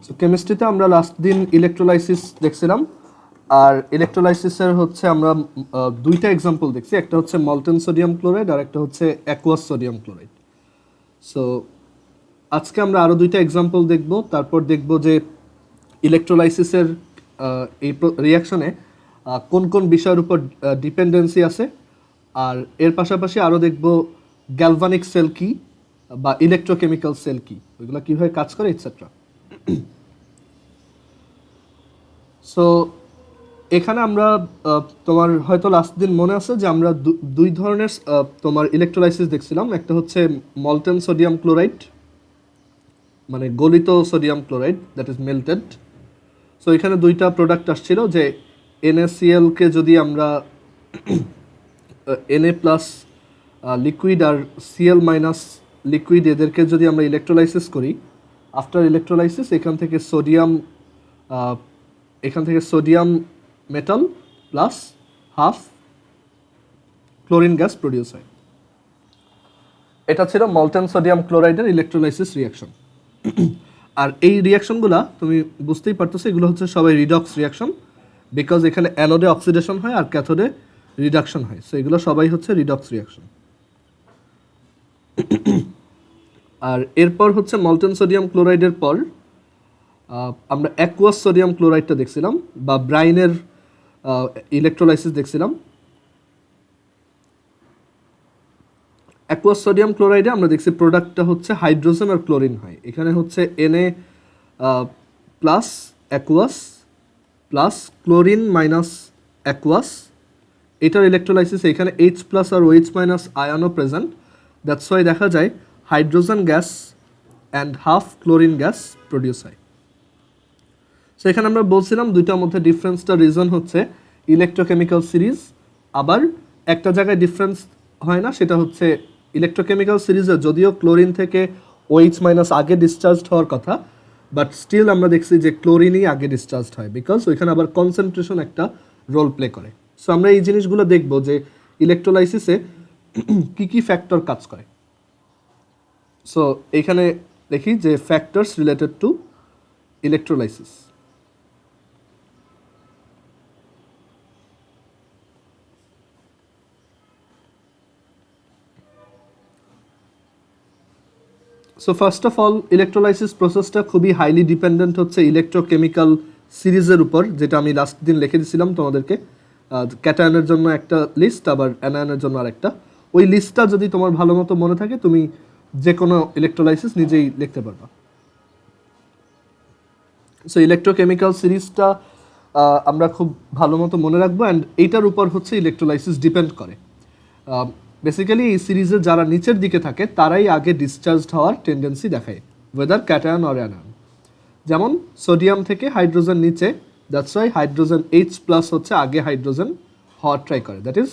So কেমিস্ট্রিতে আমরা last দিন electrolysis দেখছিলাম, আর ইলেকট্রোলাইসিসের হচ্ছে আমরা দুইটা এক্সাম্পল দেখছি, একটা হচ্ছে মলটেন সোডিয়াম ক্লোরাইড আর একটা হচ্ছে অ্যাকুয়াস সোডিয়াম ক্লোরাইড। সো আজকে আমরা আরও দুইটা এক্সাম্পল দেখব, তারপর দেখব যে ইলেকট্রোলাইসিসের এই রিয়াকশনে কোন কোন বিষয়ের উপর ডিপেন্ডেন্সি আছে, আর এর পাশাপাশি আরও দেখব গ্যালভানিক সেল কি বা ইলেকট্রোকেমিক্যাল সেল কি, ওইগুলো কীভাবে কাজ করে এটসেট্রা। সো এখানে আমরা তোমার হয়তো লাস্ট দিন মনে আছে যে আমরা দুই ধরনের তোমার ইলেকট্রোলাইসিস দেখছিলাম, একটা হচ্ছে মলটেন সোডিয়াম ক্লোরাইড মানে গলিত sodium chloride that is melted. So এখানে দুইটা প্রোডাক্ট আসছিল যে NaCl-কে যদি আমরা Na প্লাস লিকুইড আর Cl মাইনাস লিকুইড এদেরকে যদি আমরা ইলেকট্রোলাইসিস করি, আফটার ইলেকট্রোলাইসিস এখান থেকে sodium metal plus half chlorine gas produce হয়। এটা ছিল মলটেন সোডিয়াম ক্লোরাইডের ইলেকট্রোলাইসিস রিয়াকশন। আর এই রিয়াকশনগুলো তুমি বুঝতেই পারতেছো, এগুলো হচ্ছে সবাই রিডক্স রিয়াকশন, বিকজ এখানে অ্যানোডে অক্সিডেশন হয় আর ক্যাথোডে রিডাকশন হয়। সো এগুলো সবাই হচ্ছে রিডক্স রিয়াকশন। আর এরপর হচ্ছে মলটেন সোডিয়াম ক্লোরাইডের পর আমরা অ্যাকুয়াস সোডিয়াম ক্লোরাইডটা দেখছিলাম বা ব্রাইনের ইলেকট্রোলাইসিস দেখছিলাম। অ্যাকুয়াস সোডিয়াম ক্লোরাইডে আমরা দেখছি প্রোডাক্টটা হচ্ছে হাইড্রোজেন আর ক্লোরিন হয়। এখানে হচ্ছে Na plus aqueous plus chlorine minus aqueous, এটার ইলেকট্রোলাইসিস এখানে H প্লাস আর OH মাইনাস আয়নও প্রেজেন্ট, দ্যাটস ওয়াই দেখা যায় hydrogen gas and half chlorine gas produce হয়। সো এখানে আমরা বলছিলাম দুইটার মধ্যে ডিফারেন্সটা রিজন হচ্ছে ইলেকট্রোকেমিক্যাল সিরিজ, আবার একটা জায়গায় ডিফারেন্স হয় না, সেটা হচ্ছে ইলেকট্রোকেমিক্যাল সিরিজে যদিও ক্লোরিন থেকে OH মাইনাস আগে ডিসচার্জ হওয়ার কথা, বাট স্টিল আমরা দেখছি যে ক্লোরিনই আগে ডিসচার্জ হয়, বিকজ ওইখানে আবার কনসেন্ট্রেশন একটা রোল প্লে করে। সো আমরা এই জিনিসগুলো দেখব যে ইলেকট্রোলাইসিসে কী কী ফ্যাক্টর কাজ করে। সো এইখানে দেখি যে factors related to electrolysis. So first of all electrolysis প্রসেসটা খুবই হাইলি ডিপেন্ডেন্ট হচ্ছে ইলেকট্রোকেমিক্যাল সিরিজের উপর, যেটা আমি লাস্ট দিন লিখে দিয়েছিলাম তোমাদেরকে। ক্যাটায়নের জন্য একটা লিস্ট, আবার অ্যানায়নের জন্য আরেকটা। ওই লিস্টটা যদি তোমার ভালো মতো মনে থাকে তুমি যে কোনো ইলেকট্রোলাইসিস নিজেই লিখতে পারবা। সো ইলেকট্রোকেমিক্যাল সিরিজটা আমরা খুব ভালো মতো মনে রাখবো, অ্যান্ড এইটার উপর হচ্ছে ইলেকট্রোলাইসিস ডিপেন্ড করে। বেসিক্যালি এই সিরিজে যারা নিচের দিকে থাকে তারাই আগে ডিসচার্জ হওয়ার টেন্ডেন্সি দেখায়, ওয়েদার ক্যাটায়ন অর অ্যানায়ন। যেমন সোডিয়াম থেকে হাইড্রোজেন নিচে, that's why hydrogen H plus হচ্ছে আগে হাইড্রোজেন হওয়ার ট্রাই করে, দ্যাট ইজ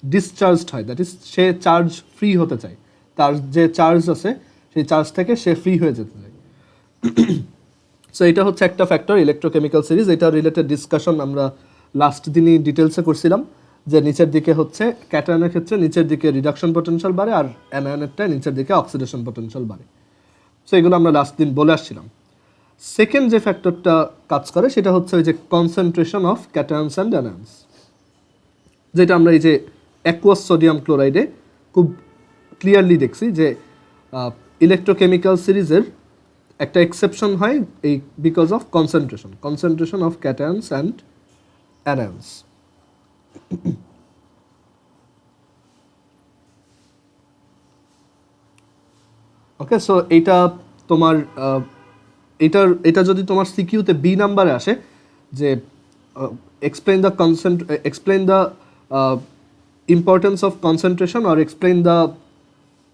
ডিসচার্জড হয়, that is say charge free হতে চায়, তার যে চার্জ আছে সেই চার্জ থেকে সে ফ্রি হয়ে যেতে চায়। সো এটা হচ্ছে একটা ফ্যাক্টর ইলেকট্রোকেমিক্যাল সিরিজ। এটা রিলেটেড ডিসকাশন আমরা লাস্ট দিনই ডিটেলসে করছিলাম, যে নিচের দিকে হচ্ছে ক্যাটায়নের ক্ষেত্রে নিচের দিকে রিডাকশন পটেনশিয়াল বাড়ে, আর অ্যানায়নেরটায় নিচের দিকে অক্সিডেশন পটেনশিয়াল বাড়ে। সো এগুলো আমরা লাস্ট দিন বলে আসছিলাম। সেকেন্ড যে ফ্যাক্টরটা কাজ করে সেটা হচ্ছে ওই যে কনসেন্ট্রেশন অফ ক্যাটায়নস অ্যান্ড অ্যানায়নস, যেটা আমরা এই যে অ্যাকুয়াস সোডিয়াম ক্লোরাইডে খুব ক্লিয়ারলি দেখছি যে ইলেকট্রোকেমিক্যাল সিরিজের একটা এক্সেপশন হয় এই because of concentration of cations and anions. Okay, so এইটা তোমার এটা যদি তোমার সিকিউতে বি নাম্বারে আসে যে explain the importance of concentration or explain the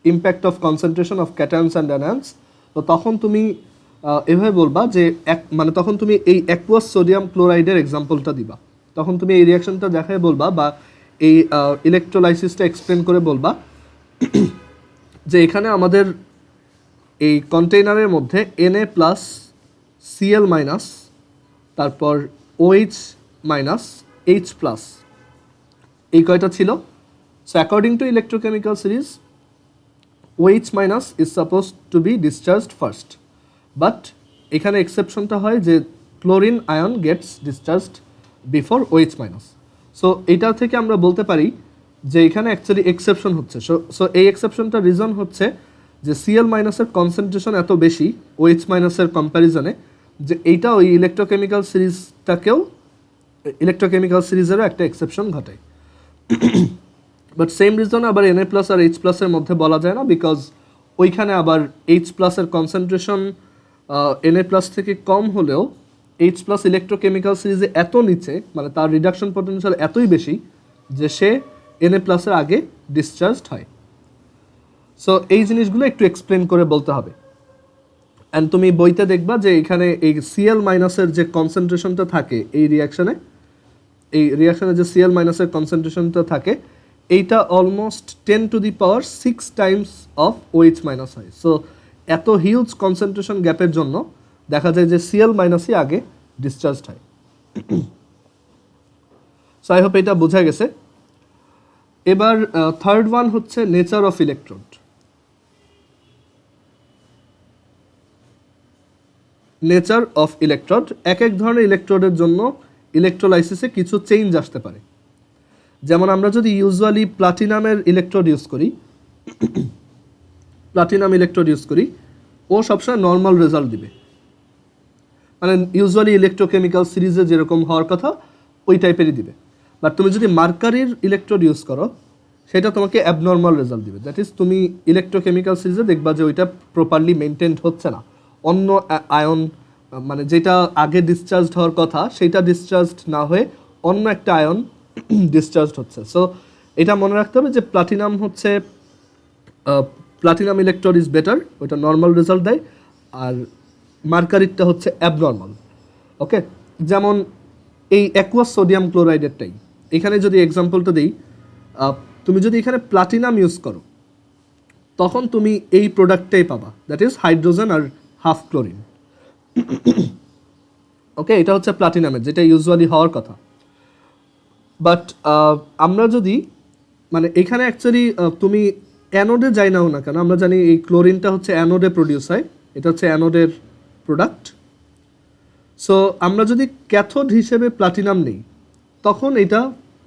impact of concentration of cations and anions, তো তখন তুমি এভাবে বলবা যে মানে তখন তুমি এই অ্যাকুয়াস সোডিয়াম ক্লোরাইডের এক্সাম্পলটা দিবা, তখন তুমি এই রিয়াকশনটা দেখায় বলবা বা এই ইলেকট্রোলাইসিসটা এক্সপ্লেন করে বলবা যে এখানে আমাদের এই কন্টেইনারের মধ্যে Na প্লাস Cl মাইনাস তারপর OH মাইনাস H প্লাস এই কয়টা ছিল। So according to electrochemical series OH minus is supposed to be discharged first, but এখানে এক্সেপশনটা হয় যে chlorine ion gets discharged before OH minus. So এটা থেকে আমরা বলতে পারি যে এখানে অ্যাকচুয়ালি এক্সেপশন হচ্ছে। সো এই এক্সেপশনটার রিজন হচ্ছে যে Cl মাইনাসের কনসেন্ট্রেশন এত বেশি OH মাইনাসের কম্প্যারিজনে যে এইটা ওই ইলেকট্রোকেমিক্যাল সিরিজেরও একটা এক্সেপশন ঘটায়। বাট সেম রিজন আবার Na প্লাস আর H প্লাসের মধ্যে বলা যায় না, বিকজ ওইখানে আবার H প্লাসের কনসেন্ট্রেশন Na প্লাস থেকে কম হলেও H প্লাস ইলেকট্রোকেমিক্যাল সিরিজে এত নিচে, মানে তার রিডাকশন পটেনশিয়াল এতই বেশি যে সে Na প্লাসের আগে ডিসচার্জড হয়। সো এই জিনিসগুলো একটু এক্সপ্লেন করে বলতে হবে। অ্যান্ড তুমি বইতে দেখবা যে এখানে এই Cl মাইনাসের যে কনসেন্ট্রেশনটা থাকে এই রিয়াকশানে যে Cl মাইনাসের কনসেন্ট্রেশনটা থাকে এইটা almost 10⁶ Times of OH minus হয়। সো এত হিউজ কনসেন্ট্রেশন গ্যাপের জন্য দেখা যায় যে Cl মাইনাসই আগে ডিসচার্জড হয়। সো আই হোপ এটা বোঝা গেছে। এবার থার্ড ওয়ান হচ্ছে nature of electrode. Nature of electrode, এক এক ধরনের ইলেকট্রোডের জন্য ইলেকট্রোলাইসিসে কিছু চেঞ্জ আসতে পারে। যেমন আমরা যদি ইউজুয়ালি প্লাটিনামের ইলেকট্রোড ইউজ করি, ও সবসময় নর্মাল রেজাল্ট দিবে, মানে ইউজুয়ালি ইলেকট্রোকেমিক্যাল সিরিজে যেরকম হওয়ার কথা ওই টাইপেরই দিবে। বাট তুমি যদি মার্কারির ইলেকট্রোড ইউজ করো সেটা তোমাকে অ্যাবনর্মাল রেজাল্ট দিবে। দ্যাট ইজ তুমি ইলেকট্রোকেমিক্যাল সিরিজে দেখবা যে ওইটা প্রপারলি মেনটেন্ড হচ্ছে না, অন্য আয়ন মানে যেটা আগে ডিসচার্জড হওয়ার কথা সেটা ডিসচার্জড না হয়ে অন্য একটা আয়ন ডিসচার্জড হচ্ছে। সো এটা মনে রাখতে হবে যে প্লাটিনাম ইলেকট্রোড ইজ বেটার, ওইটা নর্মাল রেজাল্ট দেয়, আর মার্কারিটটা হচ্ছে অ্যাবনর্মাল। ওকে, যেমন এই অ্যাকুয়াস সোডিয়াম ক্লোরাইডেরটাই, এখানে যদি এক্সাম্পলটা দিই, তুমি যদি এখানে প্লাটিনাম ইউজ করো তখন তুমি এই প্রোডাক্টটাই পাবা, দ্যাট ইজ হাইড্রোজেন আর হাফ ক্লোরিন। ওকে, এটা হচ্ছে প্লাটিনামের যেটা ইউজুয়ালি হওয়ার কথা। বাট আমরা যদি মানে এখানে অ্যাকচুয়ালি তুমি অ্যানোডে যাই নাও না কেন, আমরা জানি এই ক্লোরিনটা হচ্ছে অ্যানোডে প্রডিউস হয়, এটা হচ্ছে অ্যানোডের প্রোডাক্ট। সো আমরা যদি ক্যাথোড হিসেবে প্লাটিনাম নেই তখন এটা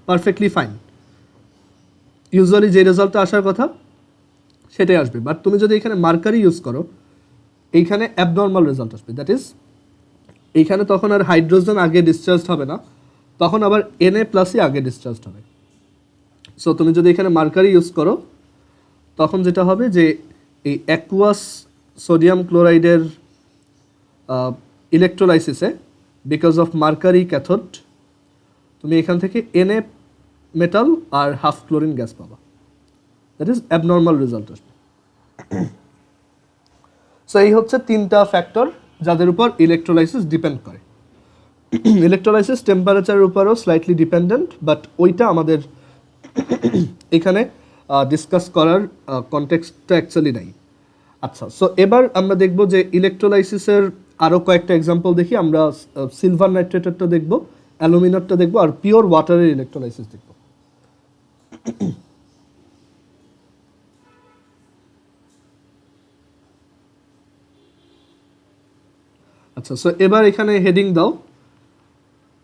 পারফেক্টলি ফাইন, ইউজুয়ালি যে রেজাল্টটা আসার কথা সেটাই আসবে। বাট তুমি যদি এখানে মার্কারি ইউজ করো এইখানে অ্যাবনর্মাল রেজাল্ট আসবে, দ্যাট ইজ এইখানে তখন আর হাইড্রোজেন আগে ডিসচার্জ হবে না, তখন আবার Na প্লাসই আগে ডিসচার্জ হবে। সো তুমি যদি এখানে মার্কারি ইউজ করো তখন যেটা হবে যে এই অ্যাকুয়াস সোডিয়াম ক্লোরাইডের ইলেকট্রোলাইসিসে বিকজ অফ মার্কারি ক্যাথোড তুমি এখান থেকে Na মেটাল আর হাফ ক্লোরিন গ্যাস পাবা, দ্যাট ইজ অ্যাবনর্মাল রেজাল্ট আসবে। সো এই হচ্ছে তিনটা ফ্যাক্টর যাদের উপর ইলেকট্রোলাইসিস ডিপেন্ড করে। ইলেকট্রোলাইসিস টেম্পারেচারের উপরও স্লাইটলি ডিপেন্ডেন্ট, বাট ওইটা আমাদের এখানে ডিসকাস করার কনটেক্সটটা অ্যাকচুয়ালি নাই। আচ্ছা, সো এবার আমরা দেখব যে ইলেকট্রোলাইসিসের আরও কয়েকটা এক্সাম্পল দেখি। আমরা সিলভার নাইট্রেটেরটা দেখব, অ্যালুমিনারটা দেখব, আর পিওর ওয়াটারের ইলেকট্রোলাইসিস দেখব। আচ্ছা, সো এবার এখানে হেডিং দাও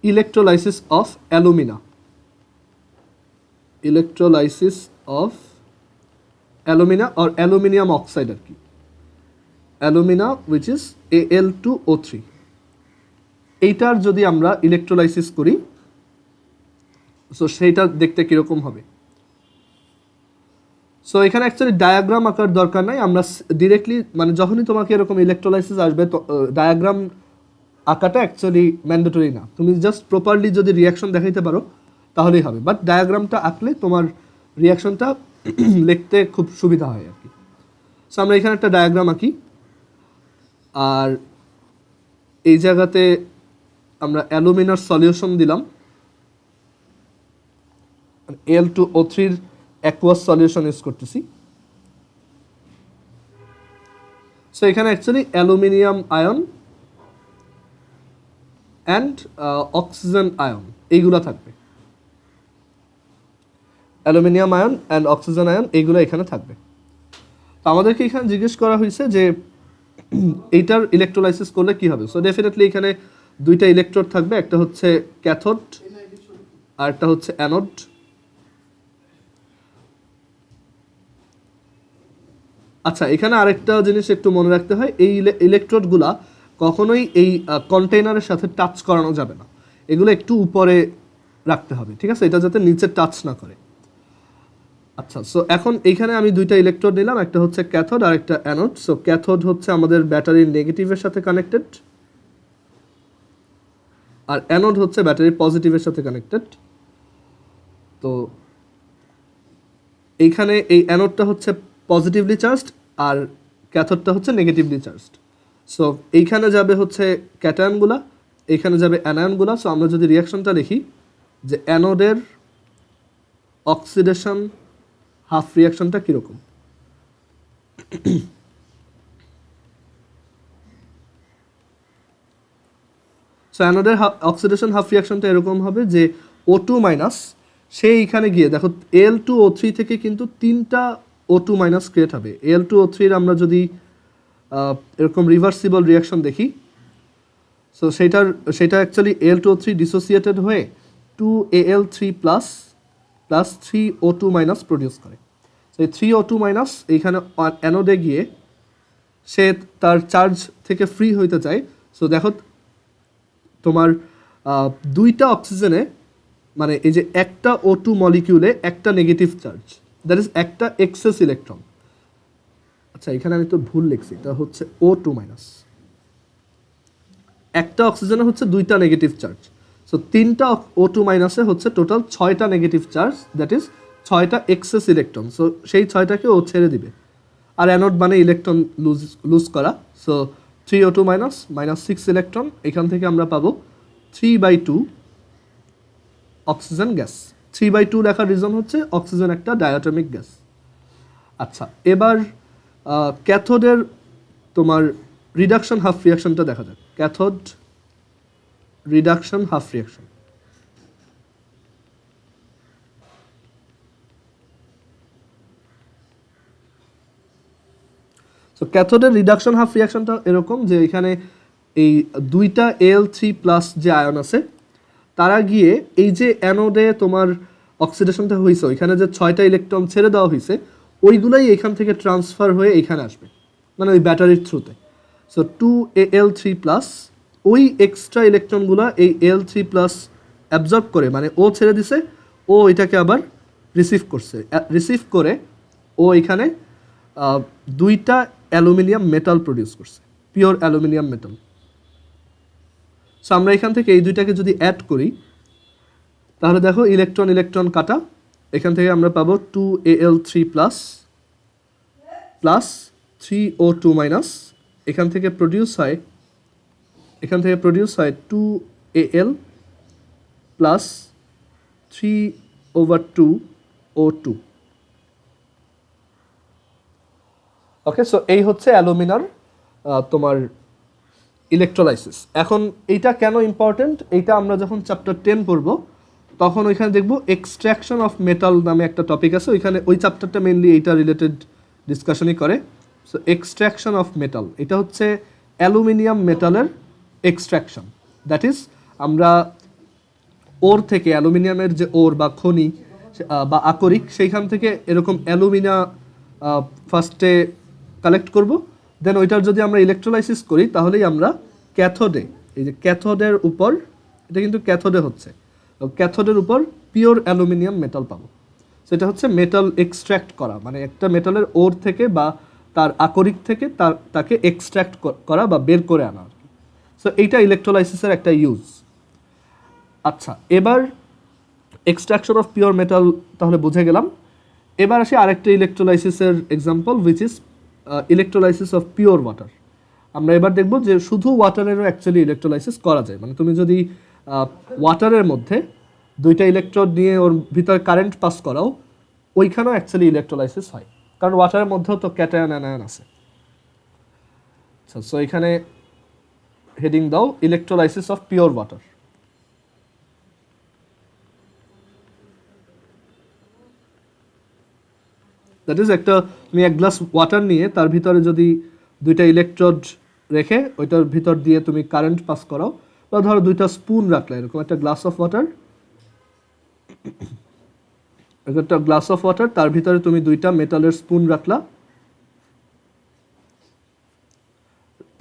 electrolysis of alumina. Electrolysis of alumina or aluminium oxide আর কি, অ্যালুমিনা উইচ ইজ Al2O3। এইটার যদি আমরা ইলেকট্রোলাইসিস করি সো সেইটা দেখতে কীরকম হবে। সো এখানে অ্যাকচুয়ালি ডায়াগ্রাম আঁকার দরকার নাই, আমরা ডিরেক্টলি মানে যখনই তোমাকে এরকম ইলেকট্রোলাইসিস আসবে তো ডায়াগ্রাম আঁকাটা অ্যাকচুয়ালি ম্যান্ডেটরি না, তুমি জাস্ট প্রপারলি যদি রিয়াকশন দেখাইতে পারো তাহলেই হবে। বাট ডায়াগ্রামটা আঁকলে তোমার রিয়াকশনটা লিখতে খুব সুবিধা হয় আর কি। সো আমরা এখানে একটা ডায়াগ্রাম আঁকি, আর এই জায়গাতে আমরা অ্যালুমিনার সলিউশন দিলাম, Al2O3 অ্যাকুয়াস সলিউশন ইউজ করতেছি। সো এখানে actually aluminium ion and oxygen ion এইগুলো থাকবে, aluminium ion and oxygen ion এইগুলো এখানে থাকবে। তো আমাদেরকে এখানে জিজ্ঞেস করা হয়েছে যে এইটার ইলেকট্রোলাইসিস করলে কি হবে? সো ডেফিনেটলি এখানে দুইটা ইলেকট্রোড থাকবে, একটা হচ্ছে ক্যাথোড আর একটা হচ্ছে অ্যানোড। আচ্ছা, এখানে আরেকটা জিনিস একটু মনে রাখতে হয়, এই ইলেকট্রোডগুলা কখনোই এই কন্টেইনারের সাথে টাচ করানো যাবে না, এগুলো একটু উপরে রাখতে হবে, ঠিক আছে, এটা যাতে নিচে টাচ না করে। আচ্ছা, সো এখন এইখানে আমি দুইটা ইলেকট্রোড নিলাম, একটা হচ্ছে ক্যাথোড আর একটা অ্যানোড। সো ক্যাথোড হচ্ছে আমাদের ব্যাটারির নেগেটিভের সাথে কানেক্টেড, আর অ্যানোড হচ্ছে ব্যাটারির পজিটিভের সাথে কানেক্টেড। তো এইখানে এই অ্যানোডটা হচ্ছে পজিটিভলি চার্জড আর ক্যাথোডটা হচ্ছে নেগেটিভলি চার্জড। সো এইখানে যাবে হচ্ছে ক্যাটায়নগুলা, এইখানে যাবে অ্যানায়নগুলা। সো আমরা যদি রিয়াকশনটা দেখি যে অ্যানোডের অক্সিডেশন হাফ রিয়াকশনটা কীরকম। সো অ্যানোডের অক্সিডেশন হাফ রিয়াকশনটা এরকম হবে যে O2 মাইনাস, সে এইখানে গিয়ে দেখো Al2O3 থেকে কিন্তু 3টা O2 মাইনাস ক্রিয়েট হবে। Al2O3 আমরা যদি এরকম রিভার্সিবল রিয়াকশন দেখি, সো সেটা অ্যাকচুয়ালি Al2O3 ডিসোসিয়েটেড হয়ে 2Al3 plus plus 3O2 minus produce করে। তো এই 3O2 মাইনাস এইখানে অ্যানোডে গিয়ে সে তার চার্জ থেকে ফ্রি হইতে চায়। সো দেখো তোমার দুইটা অক্সিজেনে, মানে এই যে একটা O2 মলিকিউলে একটা নেগেটিভ চার্জ, দ্যাট ইজ একটা এক্সেস ইলেকট্রন। আচ্ছা, এখানে আমি তো ভুল লিখছি, এটা হচ্ছে O2 মাইনাস। একটা অক্সিজেনে হচ্ছে দুইটা নেগেটিভ চার্জ, সো 3টা O2 মাইনাসে হচ্ছে টোটাল 6টা নেগেটিভ চার্জ, দ্যাট ইজ 6টা এক্সেস ইলেকট্রন। সো সেই 6টাকে ও ছেড়ে দিবে। আর অ্যানোড মানে ইলেকট্রন লুজ করা। So 3O2 minus minus 6 electron, এখান থেকে আমরা পাবো 3/2 অক্সিজেন গ্যাস। 3/2 লেখার রিজন হচ্ছে অক্সিজেন একটা ডায়াটমিক গ্যাস। আচ্ছা, এবার ক্যাথোডের তোমার রিডাকশন হাফ রিয়াকশনটা দেখা যাক। Cathode reduction half reaction. তো ক্যাথোডের রিডাকশন হাফ রিয়াকশনটা এরকম যে এখানে এই দুইটা Al3 প্লাস যে আয়ন আছে তারা গিয়ে এই যে অ্যানোডে তোমার অক্সিডেশনটা হয়েছে, ওইখানে যে 6টা ইলেকট্রন ছেড়ে দেওয়া হয়েছে ওইগুলাই এখান থেকে ট্রান্সফার হয়ে এইখানে আসবে, মানে ওই ব্যাটারির থ্রুতে। সো 2Al3 প্লাস ওই এক্সট্রা ইলেকট্রনগুলো এই Al3 প্লাস অ্যাবজর্ব করে, মানে ও ছেড়ে দিছে, ও এটাকে আবার রিসিভ করছে, রিসিভ করে ও এখানে দুইটা অ্যালুমিনিয়াম মেটাল প্রডিউস করছে, পিওর অ্যালুমিনিয়াম মেটাল। সো আমরা এখান থেকে এই দুইটাকে যদি অ্যাড করি তাহলে দেখো ইলেকট্রন ইলেকট্রন কাটা, এখান থেকে আমরা পাবো 2Al3 plus plus 3O2 minus, এখান থেকে প্রডিউস হয় 2Al প্লাস 3/2O2। ওকে, সো এই হচ্ছে অ্যালুমিনার তোমার ইলেকট্রোলাইসিস। এখন এইটা কেন ইম্পর্টেন্ট, এইটা আমরা যখন চ্যাপ্টার 10 পড়ব তখন ওইখানে দেখব এক্সট্রাকশন অফ মেটাল নামে একটা টপিক আছে, ওইখানে ওই চ্যাপ্টারটা মেনলি এইটা রিলেটেড ডিসকাশনই করে। সো এক্সট্রাকশন অফ মেটাল, এটা হচ্ছে অ্যালুমিনিয়াম মেটালের এক্সট্রাকশন। দ্যাট ইজ আমরা ওর থেকে, অ্যালুমিনিয়ামের যে ওর বা খনি বা আকরিক, সেইখান থেকে এরকম অ্যালুমিনা ফার্স্টে কালেক্ট করব, দেন ওইটার যদি আমরা ইলেকট্রোলাইসিস করি তাহলেই আমরা ক্যাথোডে, এই যে ক্যাথোডের উপর, এটা কিন্তু ক্যাথোডে হচ্ছে, ক্যাথোডের উপর পিওর অ্যালুমিনিয়াম মেটাল পাবো। সেটা হচ্ছে মেটাল এক্সট্র্যাক্ট করা, মানে একটা মেটালের ওর থেকে বা তার আকরিক থেকে তাকে এক্সট্র্যাক্ট করা বা বের করে আনা আর কি। সো এইটা ইলেকট্রোলাইসিসের একটা ইউজ। আচ্ছা, এবার এক্সট্রাকশন অফ পিওর মেটাল তাহলে বুঝে গেলাম। এবার আসি আরেকটা ইলেকট্রোলাইসিসের example, which is electrolysis of pure water. আমরা এবার দেখব যে শুধু ওয়াটারেরও অ্যাকচুয়ালি ইলেকট্রোলাইসিস করা যায়, মানে তুমি যদি ওয়াটারের মধ্যে দুইটা ইলেকট্রোড নিয়ে ওর ভিতরে কারেন্ট পাস করাও, ওইখানেও অ্যাকচুয়ালি ইলেকট্রোলাইসিস হয়, কারণ ওয়াটারের মধ্যেও তো ক্যাটায়ন অ্যানায়ন আছে। আচ্ছা, সো এখানে হেডিং দাও electrolysis of pure water. That is একটা, তুমি এক গ্লাস ওয়াটার নিয়ে তার ভিতরে যদি দুইটা ইলেকট্রোড রেখে ওইটার ভিতর দিয়ে তুমি কারেন্ট পাস করাও, বা ধরো দুইটা স্পুন রাখলে, এরকম একটা গ্লাস অফ ওয়াটার, তার ভিতরে তুমি দুইটা মেটালের স্পুন রাখলা,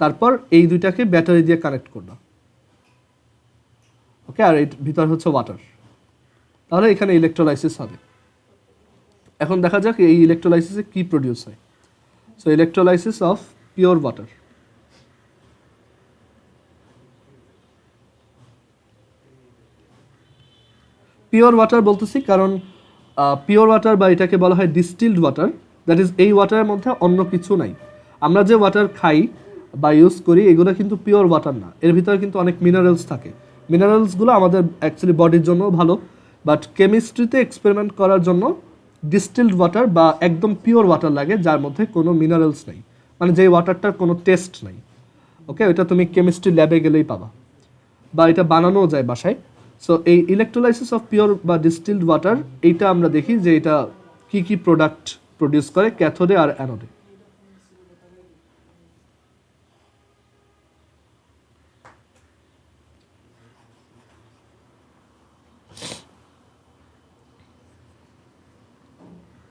তারপর এই দুইটাকে ব্যাটারি দিয়ে কানেক্ট করলা, ওকে, আর এর ভিতর হচ্ছে ওয়াটার, তাহলে এখানে ইলেকট্রোলাইসিস হবে। এখন দেখা যাক এই ইলেকট্রোলাইসিসে কি প্রডিউস হয়। So electrolysis of pure water. Pure water বলতেছি কারণ পিওর ওয়াটার বা এটাকে বলা হয় ডিস্টিলড ওয়াটার, দ্যাট ইজ এই ওয়াটারের মধ্যে অন্য কিছু নাই। আমরা যে ওয়াটার খাই বা ইউজ করি এগুলো কিন্তু পিওর ওয়াটার না, এর ভিতরে কিন্তু অনেক মিনারেলস থাকে। মিনারেলসগুলো আমাদের অ্যাকচুয়ালি বডির জন্য ভালো, বাট কেমিস্ট্রিতে এক্সপেরিমেন্ট করার জন্য ডিস্টিলড ওয়াটার বা একদম পিওর ওয়াটার লাগে যার মধ্যে কোনো মিনারেলস নেই, মানে যেই ওয়াটারটার কোনো টেস্ট নাই। ওকে, ওইটা তুমি কেমিস্ট্রি ল্যাবে গেলেই পাবা, বা এটা বানানোও যায় বাসায়। সো এই ইলেকট্রোলাইসিস অফ পিওর বা ডিস্টিলড ওয়াটার, এইটা আমরা দেখি যে এটা কি কি প্রোডাক্ট প্রডিউস করে ক্যাথোডে আর অ্যানোডে।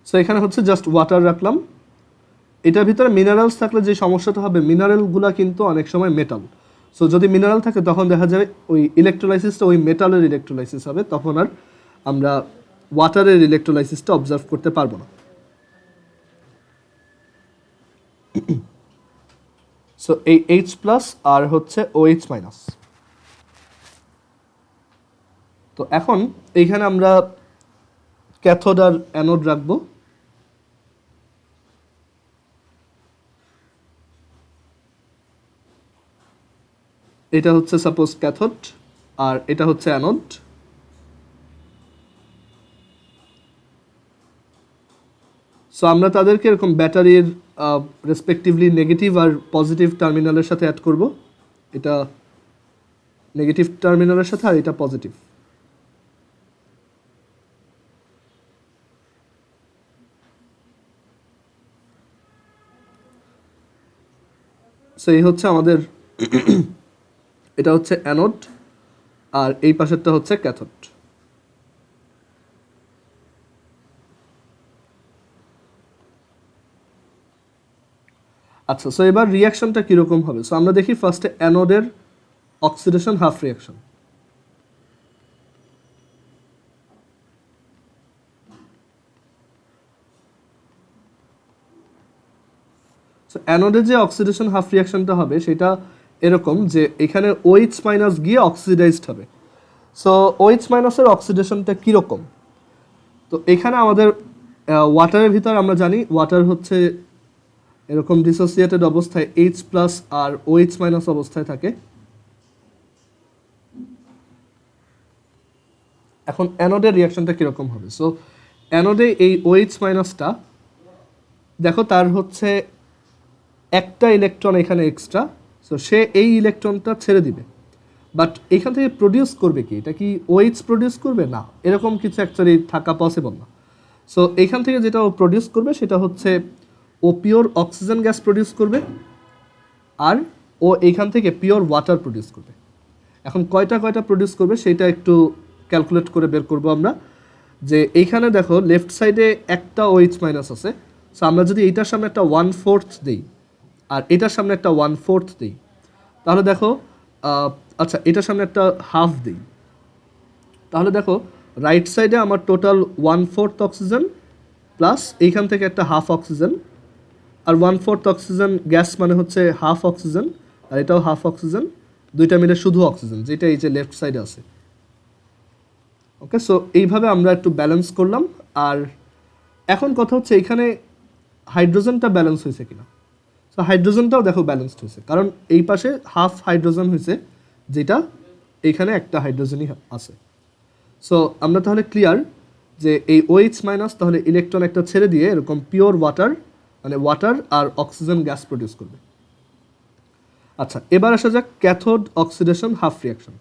সো এখানে হচ্ছে জাস্ট ওয়াটার রাখলাম, এটার ভিতরে মিনারেলস থাকলে যে সমস্যাটা হবে, মিনারেলগুলো কিন্তু অনেক সময় মেটাল। সো যদি মিনারেল থাকে তখন দেখা যাবে ওই ইলেকট্রোলাইসিসটা ওই মেটালের ইলেকট্রোলাইসিস হবে, তখন আর আমরা ওয়াটারের ইলেকট্রোলাইসিসটা অবজার্ভ করতে পারবো না। সো এই H+ আর হচ্ছে OH-। তো এখন এইখানে আমরা ক্যাথোড আর অ্যানোড রাখবো। এটা হচ্ছে সাপোজ ক্যাথোড আর এটা হচ্ছে অ্যানোড। সো আমরা তাদেরকে এরকম ব্যাটারির রেসপেক্টিভলি নেগেটিভ আর পজিটিভ টার্মিনালের সাথে অ্যাড করব, এটা নেগেটিভ টার্মিনালের সাথে আর এটা পজিটিভ। সো এই হচ্ছে আমাদের এটা হচ্ছে অ্যানোড আর এই পাশেরটা হচ্ছে ক্যাথোড। আচ্ছা, সো এবার রিয়াকশনটা কীরকম হবে? সো আমরা দেখি ফার্স্টে অ্যানোডের অক্সিডেশন হাফ রিয়াকশন। সো অ্যানোডের যে অক্সিডেশন হাফ রিয়াকশনটা হবে সেটা এরকম যে এখানে OH- গিয়ে অক্সিডাইজড হবে। সো OH- অক্সিডেশনটা কীরকম? তো এখানে আমাদের ওয়াটারের ভিতর আমরা জানি ওয়াটার হচ্ছে এরকম ডিসোসিয়েটেড অবস্থায় H+ আর OH- অবস্থায় থাকে। এখন অ্যানোডের রিয়াকশনটা কীরকম হবে? সো অ্যানোডে এই OH- দেখো তার হচ্ছে একটা ইলেকট্রন এখানে এক্সট্রা, সো সে এই ইলেকট্রনটা ছেড়ে দিবে, বাট এখান থেকে প্রডিউস করবে কি? এটা কি OH প্রডিউস করবে? না, এরকম কিছু অ্যাকচুয়ালি থাকা পসিবল না। সো এখান থেকে যেটা ও প্রডিউস করবে সেটা হচ্ছে ও পিওর অক্সিজেন গ্যাস প্রডিউস করবে, আর ও এইখান থেকে পিওর ওয়াটার প্রডিউস করবে। এখন কয়টা প্রডিউস করবে সেটা একটু ক্যালকুলেট করে বের করবো আমরা। যে এইখানে দেখো লেফট সাইডে একটা OH- আছে, সো আমরা যদি এইটার সামনে একটা 1/4 দিই আর এটার সামনে একটা 1/4 দিই, তাহলে দেখো আচ্ছা এটার সামনে একটা হাফ দিই, তাহলে দেখো রাইট সাইডে আমার টোটাল 1/4 অক্সিজেন প্লাস এইখান থেকে একটা হাফ অক্সিজেন, আর 1/4 অক্সিজেন গ্যাস মানে হচ্ছে হাফ অক্সিজেন, আর এটাও হাফ অক্সিজেন, দুইটা মিলে শুধু অক্সিজেন, যেটা এই যে লেফট সাইডে আছে। ওকে, সো এইভাবে আমরা একটু ব্যালেন্স করলাম। আর এখন কথা হচ্ছে এইখানে হাইড্রোজেনটা ব্যালেন্স হয়েছে কিনা। সো হাইড্রোজেনটাও দেখো ব্যালেন্সড হয়েছে, কারণ এই পাশে হাফ হাইড্রোজেন হয়েছে, যেটা এইখানে একটা হাইড্রোজেনই আছে। সো আমরা তাহলে ক্লিয়ার যে এই OH- তাহলে ইলেকট্রন একটা ছেড়ে দিয়ে এরকম পিওর ওয়াটার, মানে ওয়াটার আর অক্সিজেন গ্যাস প্রডিউস করবে। আচ্ছা, এবার আসা যাক cathode oxidation half reaction.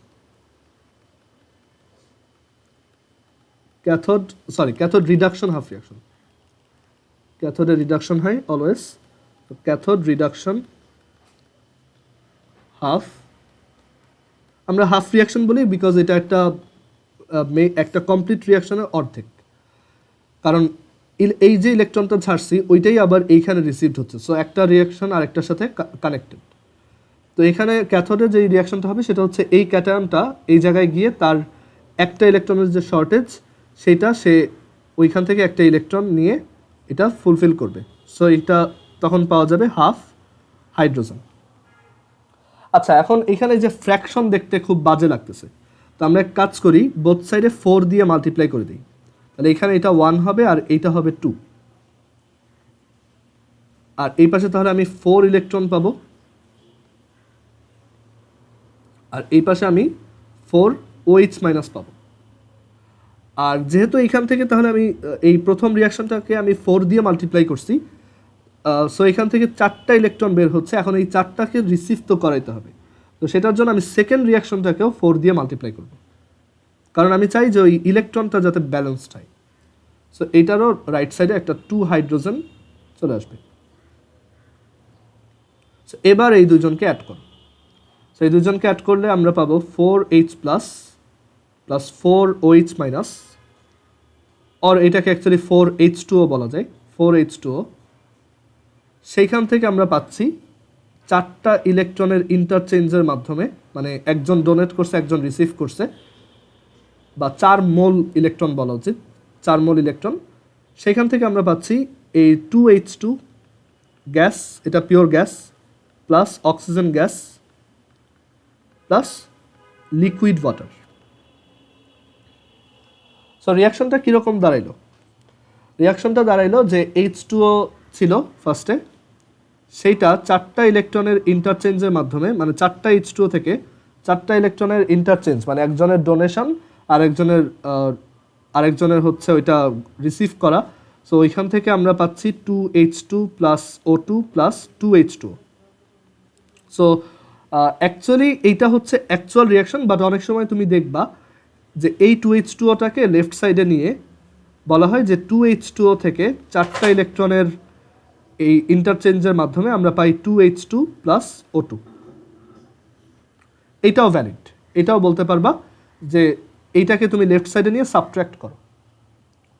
Cathode reduction half reaction. ক্যাথোডের রিডাকশন হয় অলওয়েজ, তো ক্যাথোড রিডাকশন হাফ, আমরা হাফ রিয়াকশন বলি বিকজ এটা একটা কমপ্লিট রিয়াকশনের অর্ধেক, কারণ এই যে ইলেকট্রনটা ছাড়ছি ওইটাই আবার এইখানে রিসিভড হচ্ছে, সো একটা রিয়াকশন আরেকটার সাথে কানেক্টেড। তো এখানে ক্যাথোডে যে রিয়াকশনটা হবে সেটা হচ্ছে এই ক্যাটায়নটা এই জায়গায় গিয়ে তার একটা ইলেকট্রনের যে শর্টেজ সেটা সে ওইখান থেকে একটা ইলেকট্রন নিয়ে এটা ফুলফিল করবে, সো এটা তখন পাওয়া যাবে হাফ হাইড্রোজেন। আচ্ছা, এখন এখানে যে ফ্র্যাকশন দেখতে খুব বাজে লাগতেছে, তো আমরা এক কাজ করি, বোথ সাইডে 4 দিয়ে মাল্টিপ্লাই করে দিই, তাহলে এখানে এটা 1 হবে আর এইটা হবে 2, আর এই পাশে তাহলে আমি 4 ইলেকট্রন পাবো, আর এই পাশে আমি 4 OH মাইনাস পাবো। আর যেহেতু এইখান থেকে তাহলে আমি এই প্রথম রিয়াকশনটাকে আমি 4 দিয়ে মাল্টিপ্লাই করছি, সো এখান থেকে 4টা ইলেকট্রন বের হচ্ছে, এখন এই 4টাকে রিসিভ তো করাইতে হবে, তো সেটার জন্য আমি সেকেন্ড রিয়াকশনটাকেও 4 দিয়ে মাল্টিপ্লাই করব, কারণ আমি চাই যে ওই ইলেকট্রনটা যাতে ব্যালেন্সড হয়। সো এইটারও রাইট সাইডে একটা 2 হাইড্রোজেন চলে আসবে। সো এবার এই দুজনকে অ্যাড করো, সো এই দুজনকে অ্যাড করলে আমরা পাবো 4H প্লাস 4OH মাইনাস, আর এটাকে অ্যাকচুয়ালি 4H2O বলা যায়, 4H2O। সেইখান থেকে আমরা পাচ্ছি 4টা ইলেকট্রনের ইন্টারচেঞ্জের মাধ্যমে, মানে একজন ডোনেট করছে একজন রিসিভ করছে, বা 4 মোল ইলেকট্রন বলা উচিত, 4 মোল ইলেকট্রন, সেইখান থেকে আমরা পাচ্ছি এই 2H2 গ্যাস, এটা pure gas, plus oxygen gas plus liquid water. So রিয়াকশনটা কীরকম দাঁড়াইলো? রিয়াকশনটা দাঁড়াইলো যে H2O ছিল ফার্স্টে, সেইটা 4টা ইলেকট্রনের ইন্টারচেঞ্জের মাধ্যমে, মানে 4টা H2O থেকে 4টা ইলেকট্রনের ইন্টারচেঞ্জ, মানে একজনের ডোনেশন আরেকজনের হচ্ছে ওইটা রিসিভ করা, সো ওইখান থেকে আমরা পাচ্ছি 2H2 plus O2 plus 2H2O। So actually এইটা হচ্ছে অ্যাকচুয়াল রিয়াকশন, বাট অনেক সময় তুমি দেখবা যে এই 2H2Oটাকে লেফট সাইডে নিয়ে বলা হয় যে 2H2O থেকে 4টা ইলেকট্রনের এই ইন্টারচেঞ্জের মাধ্যমে আমরা পাই 2H2 প্লাস O2। এইটাও ভ্যালিড, এটাও বলতে পারবা যে এইটাকে তুমি লেফট সাইডে নিয়ে সাবট্র্যাক্ট করো,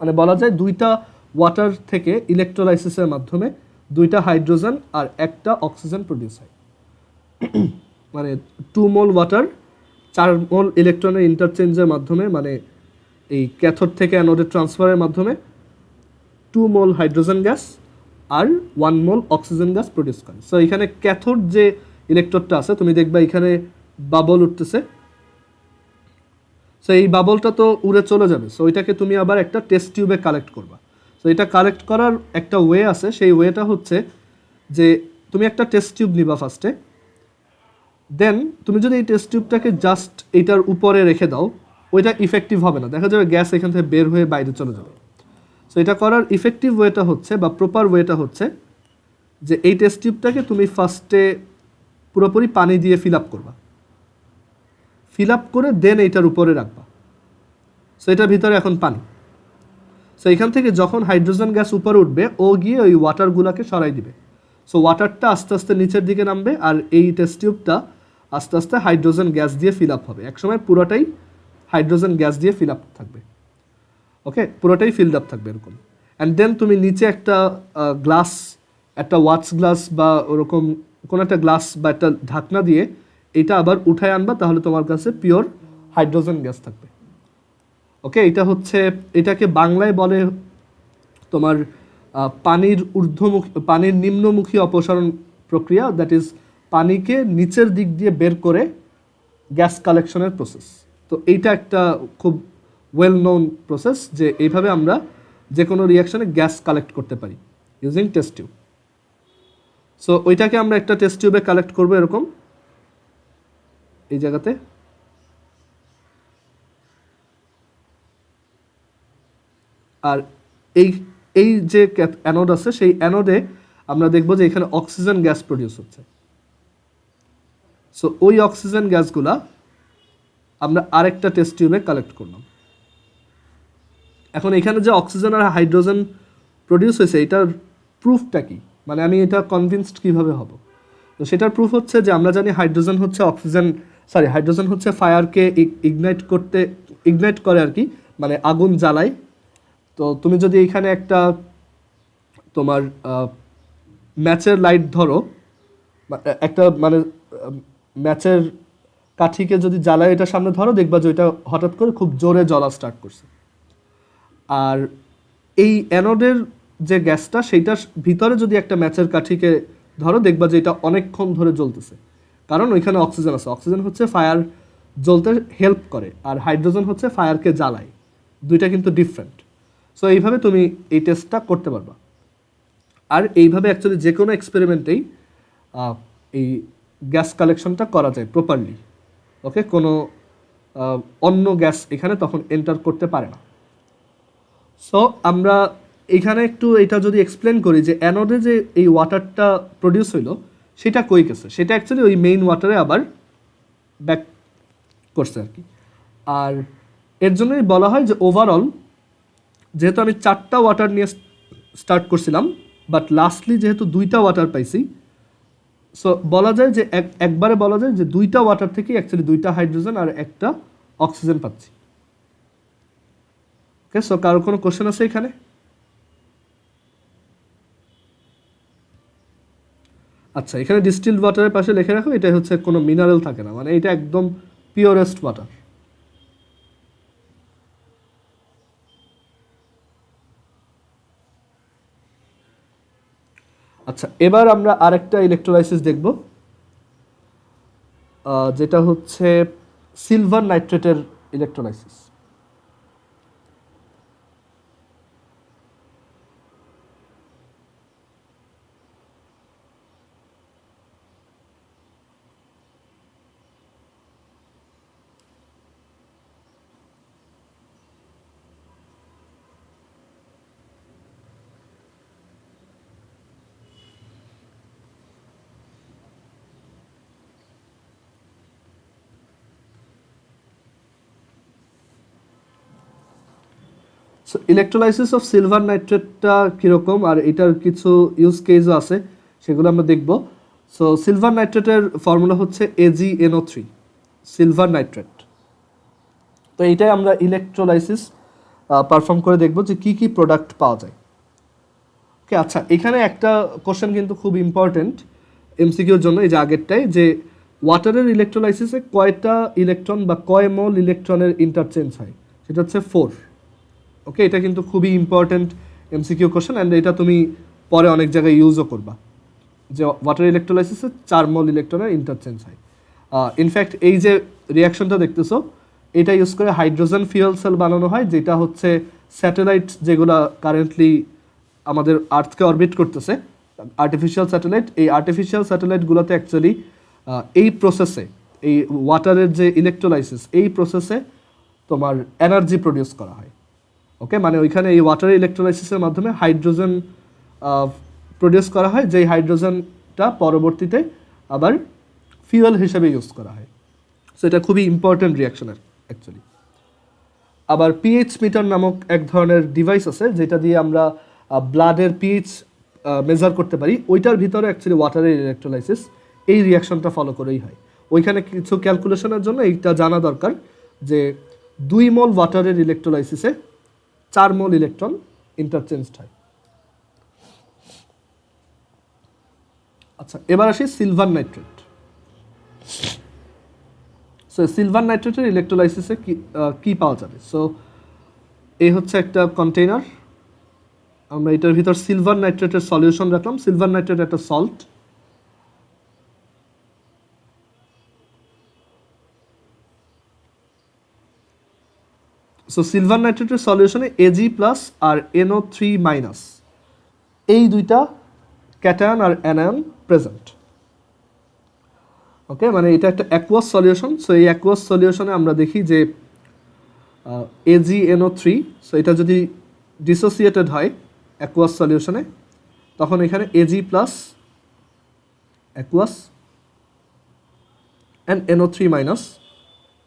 মানে বলা যায় 2টা ওয়াটার থেকে ইলেকট্রোলাইসিসের মাধ্যমে 2টা হাইড্রোজেন আর একটা অক্সিজেন প্রডিউস হয়, মানে 2 মোল ওয়াটার 4 মোল ইলেকট্রনের ইন্টারচেঞ্জের মাধ্যমে, মানে এই ক্যাথোড থেকে অ্যানোডে ট্রান্সফারের মাধ্যমে 2 মোল হাইড্রোজেন গ্যাস আর 1 মোল অক্সিজেন গ্যাস প্রডিউস করে। সো এখানে ক্যাথোড যে ইলেকট্রোডটা আছে তুমি দেখবা এখানে বাবল উঠতেছে, সো এই বাবলটা তো উড়ে চলে যাবে, সো ওইটাকে তুমি আবার একটা টেস্ট টিউবে কালেক্ট করবা। সো এটা কালেক্ট করার একটা ওয়ে আছে, সেই ওয়েটা হচ্ছে যে তুমি একটা টেস্ট টিউব নিবা ফার্স্টে, দেন তুমি যদি এই টেস্ট টিউবটাকে জাস্ট এইটার উপরে রেখে দাও, ওইটা ইফেক্টিভ হবে না, দেখা যাবে গ্যাস এখান থেকে বের হয়ে বাইরে চলে যাবে। সো এটা করার ইফেক্টিভ ওয়েটা হচ্ছে বা প্রপার ওয়েটা হচ্ছে যে এই টেস্ট টিউবটাকে তুমি ফার্স্টে পুরোপুরি পানি দিয়ে ফিল আপ করবা, ফিল আপ করে দেন এইটার উপরে রাখবা। সো এটার ভিতরে এখন পানি, সো এখান থেকে যখন হাইড্রোজেন গ্যাস উপরে উঠবে ও গিয়ে ওই ওয়াটারগুলোকে সরাই দিবে, সো ওয়াটারটা আস্তে আস্তে নিচের দিকে নামবে আর এই টেস্ট টিউবটা আস্তে আস্তে হাইড্রোজেন গ্যাস দিয়ে ফিল আপ হবে, একসময় পুরোটাই হাইড্রোজেন গ্যাস দিয়ে ফিল আপ থাকবে, ওকে, পুরোটাই ফিল্ড আপ থাকবে এরকম। অ্যান্ড দেন তুমি নিচে একটা গ্লাস, একটা ওয়াচ গ্লাস বা ওরকম কোনো একটা গ্লাস বা একটা ঢাকনা দিয়ে এটা আবার উঠায় আনবা, তাহলে তোমার কাছে পিওর হাইড্রোজেন গ্যাস থাকবে, ওকে। এটা হচ্ছে, এটাকে বাংলায় বলে তোমার পানির নিম্নমুখী অপসারণ প্রক্রিয়া, দ্যাট ইজ পানিকে নিচের দিক দিয়ে বের করে গ্যাস কালেকশনের প্রসেস। তো এইটা একটা খুব ওয়েল নোন প্রসেস যে এইভাবে আমরা যে কোনো রিয়াকশনে গ্যাস কালেক্ট করতে পারি ইউজিং টেস্ট টিউব। সো ওইটাকে আমরা একটা টেস্ট টিউবে কালেক্ট করবো এরকম এই জায়গাতে, আর এই যে অ্যানোড আছে সেই অ্যানোডে আমরা দেখবো যে এখানে অক্সিজেন গ্যাস প্রডিউস হচ্ছে। সো ওই অক্সিজেন গ্যাসগুলা আমরা আরেকটা টেস্ট টিউবে কালেক্ট করলাম। এখন এখানে যে অক্সিজেন আর হাইড্রোজেন প্রডিউস হয়েছে এটার প্রুফটা কি, মানে আমি এটা কনভিন্সড কিভাবে হব? তো সেটার প্রুফ হচ্ছে যে আমরা জানি হাইড্রোজেন হচ্ছে ফায়ারকে ইগনাইট করে আর কি, মানে আগুন জ্বালায়। তো তুমি যদি এখানে একটা তোমার ম্যাচের লাইট ধরো, একটা মানে ম্যাচের কাঠিকে যদি জ্বালায় এটা সামনে ধরো, দেখবা যে ওইটা হঠাৎ করে খুব জোরে জ্বলা স্টার্ট করছে। আর এই অ্যানোডের যে গ্যাসটা সেইটার ভিতরে যদি একটা ম্যাচের কাঠিকে ধরো, দেখবা যে এটা অনেকক্ষণ ধরে জ্বলতেছে, কারণ ওইখানে অক্সিজেন আছে। অক্সিজেন হচ্ছে ফায়ার জ্বলতে হেল্প করে, আর হাইড্রোজেন হচ্ছে ফায়ারকে জ্বালায়। দুইটা কিন্তু ডিফারেন্ট। সো এইভাবে তুমি এই টেস্টটা করতে পারবা। আর এইভাবে অ্যাকচুয়ালি যে কোনো এক্সপেরিমেন্টেই এই গ্যাস কালেকশনটা করা যায় প্রপারলি। ওকে, কোনো অন্য গ্যাস এখানে তখন এন্টার করতে পারে না। সো আমরা এখানে একটু এটা যদি এক্সপ্লেন করি যে অ্যানোডে যে এই ওয়াটারটা প্রডিউস হইলো সেটা কই গেছে, সেটা অ্যাকচুয়ালি ওই মেইন ওয়াটারে আবার ব্যাক করছে আর কি। আর এর জন্যই বলা হয় যে ওভারঅল, যেহেতু আমি 4টা ওয়াটার নিয়ে স্টার্ট করছিলাম, বাট লাস্টলি যেহেতু 2টা ওয়াটার পাইছি, সো বলা যায় যে একবারে বলা যায় যে 2টা ওয়াটার থেকে অ্যাকচুয়ালি 2টা হাইড্রোজেন আর একটা অক্সিজেন পাচ্ছি। ওকে, সো কারোর কোনো কোশ্চেন আছে এখানে? আচ্ছা, এখানে ডিস্টিলড ওয়াটারের পাশে লিখে রাখো এটা হচ্ছে কোনো মিনারেল থাকে না, মানে এটা একদম পিওরেস্ট ওয়াটার। আচ্ছা, এবার আমরা আরেকটা ইলেকট্রোলাইসিস দেখব, যেটা হচ্ছে সিলভার নাইট্রেটের electrolysis. So electrolysis of silver নাইট্রেটটা কীরকম, আর এটার কিছু ইউজ কেসও আছে, সেগুলো আমরা দেখব। সো সিলভার নাইট্রেটের ফর্মুলা হচ্ছে AgNO3, সিলভার নাইট্রেট। তো এইটাই আমরা ইলেকট্রোলাইসিস পারফর্ম করে দেখব যে কি কি প্রোডাক্ট পাওয়া যায়। ওকে, আচ্ছা, এখানে একটা কোশ্চেন কিন্তু খুব ইম্পর্টেন্ট এমসিকিউর জন্য, এই যে আগেরটাই, যে ওয়াটারের ইলেকট্রোলাইসিসে কয়টা ইলেকট্রন বা কয় মোল ইলেকট্রনের ইন্টারচেঞ্জ হয়, সেটা হচ্ছে 4। ওকে, এটা কিন্তু খুবই ইম্পর্টেন্ট এমসিকিউ কোশ্চেন, অ্যান্ড এটা তুমি পরে অনেক জায়গায় ইউজও করবা, যে ওয়াটার ইলেকট্রোলাইসিসে 4 মোল ইলেকট্রনের ইন্টারচেঞ্জ হয়। ইনফ্যাক্ট এই যে রিয়াকশনটা দেখতেছো, এটা ইউজ করে হাইড্রোজেন ফিউয়েল সেল বানানো হয়, যেটা হচ্ছে স্যাটেলাইট যেগুলো কারেন্টলি আমাদের আর্থকে অরবিট করতেছে, আর্টিফিশিয়াল স্যাটেলাইট, এই আর্টিফিশিয়াল স্যাটেলাইটগুলোতে অ্যাকচুয়ালি এই প্রসেসে, এই ওয়াটারের যে ইলেকট্রোলাইসিস, এই প্রসেসে তোমার এনার্জি প্রডিউস করা হয়। ওকে, মানে ওইখানে এই ওয়াটার ইলেকট্রোলাইসিসের মাধ্যমে হাইড্রোজেন প্রডিউস করা হয়, যেই হাইড্রোজেনটা পরবর্তীতে আবার ফিউয়েল হিসেবে ইউজ করা হয়। সো এটা খুবই ইম্পর্টেন্ট রিয়াকশনের অ্যাকচুয়ালি। আবার পিএইচ মিটার নামক এক ধরনের ডিভাইস আছে, যেটা দিয়ে আমরা ব্লাডের পিএইচ মেজার করতে পারি। ওইটার ভিতরে অ্যাকচুয়ালি ওয়াটারের ইলেকট্রোলাইসিস এই রিয়াকশনটা ফলো করেই হয়। ওইখানে কিছু ক্যালকুলেশনের জন্য এইটা জানা দরকার যে 2 মোল ওয়াটারের ইলেকট্রোলাইসিসে 4 মোল ইলেকট্রন ইন্টারচেঞ্জড হয়। আচ্ছা, এবার আসি সিলভার নাইট্রেট। সো সিলভার নাইট্রেটের ইলেকট্রোলাইসিসে কি পাওয়া যাবে? সো এই হচ্ছে একটা কন্টেইনার, আমরা এটার ভিতর সিলভার নাইট্রেটের সলিউশন রাখলাম। সিলভার নাইট্রেট একটা সল্ট। সো সিলভার নাইট্রেটের সলিউশনে Ag প্লাস আর NO3 মাইনাস, এই দুইটা ক্যাটায়ন আর অ্যানায়ন প্রেজেন্ট। ওকে, মানে এটা একটা অ্যাকুয়াস সলিউশন। সো এই অ্যাকুয়াস সলিউশনে আমরা দেখি যে AgNO3, সো এটা যদি ডিসোসিয়েটেড হয় অ্যাকুয়াস সলিউশনে, তখন এখানে Ag plus aqueous and NO3 minus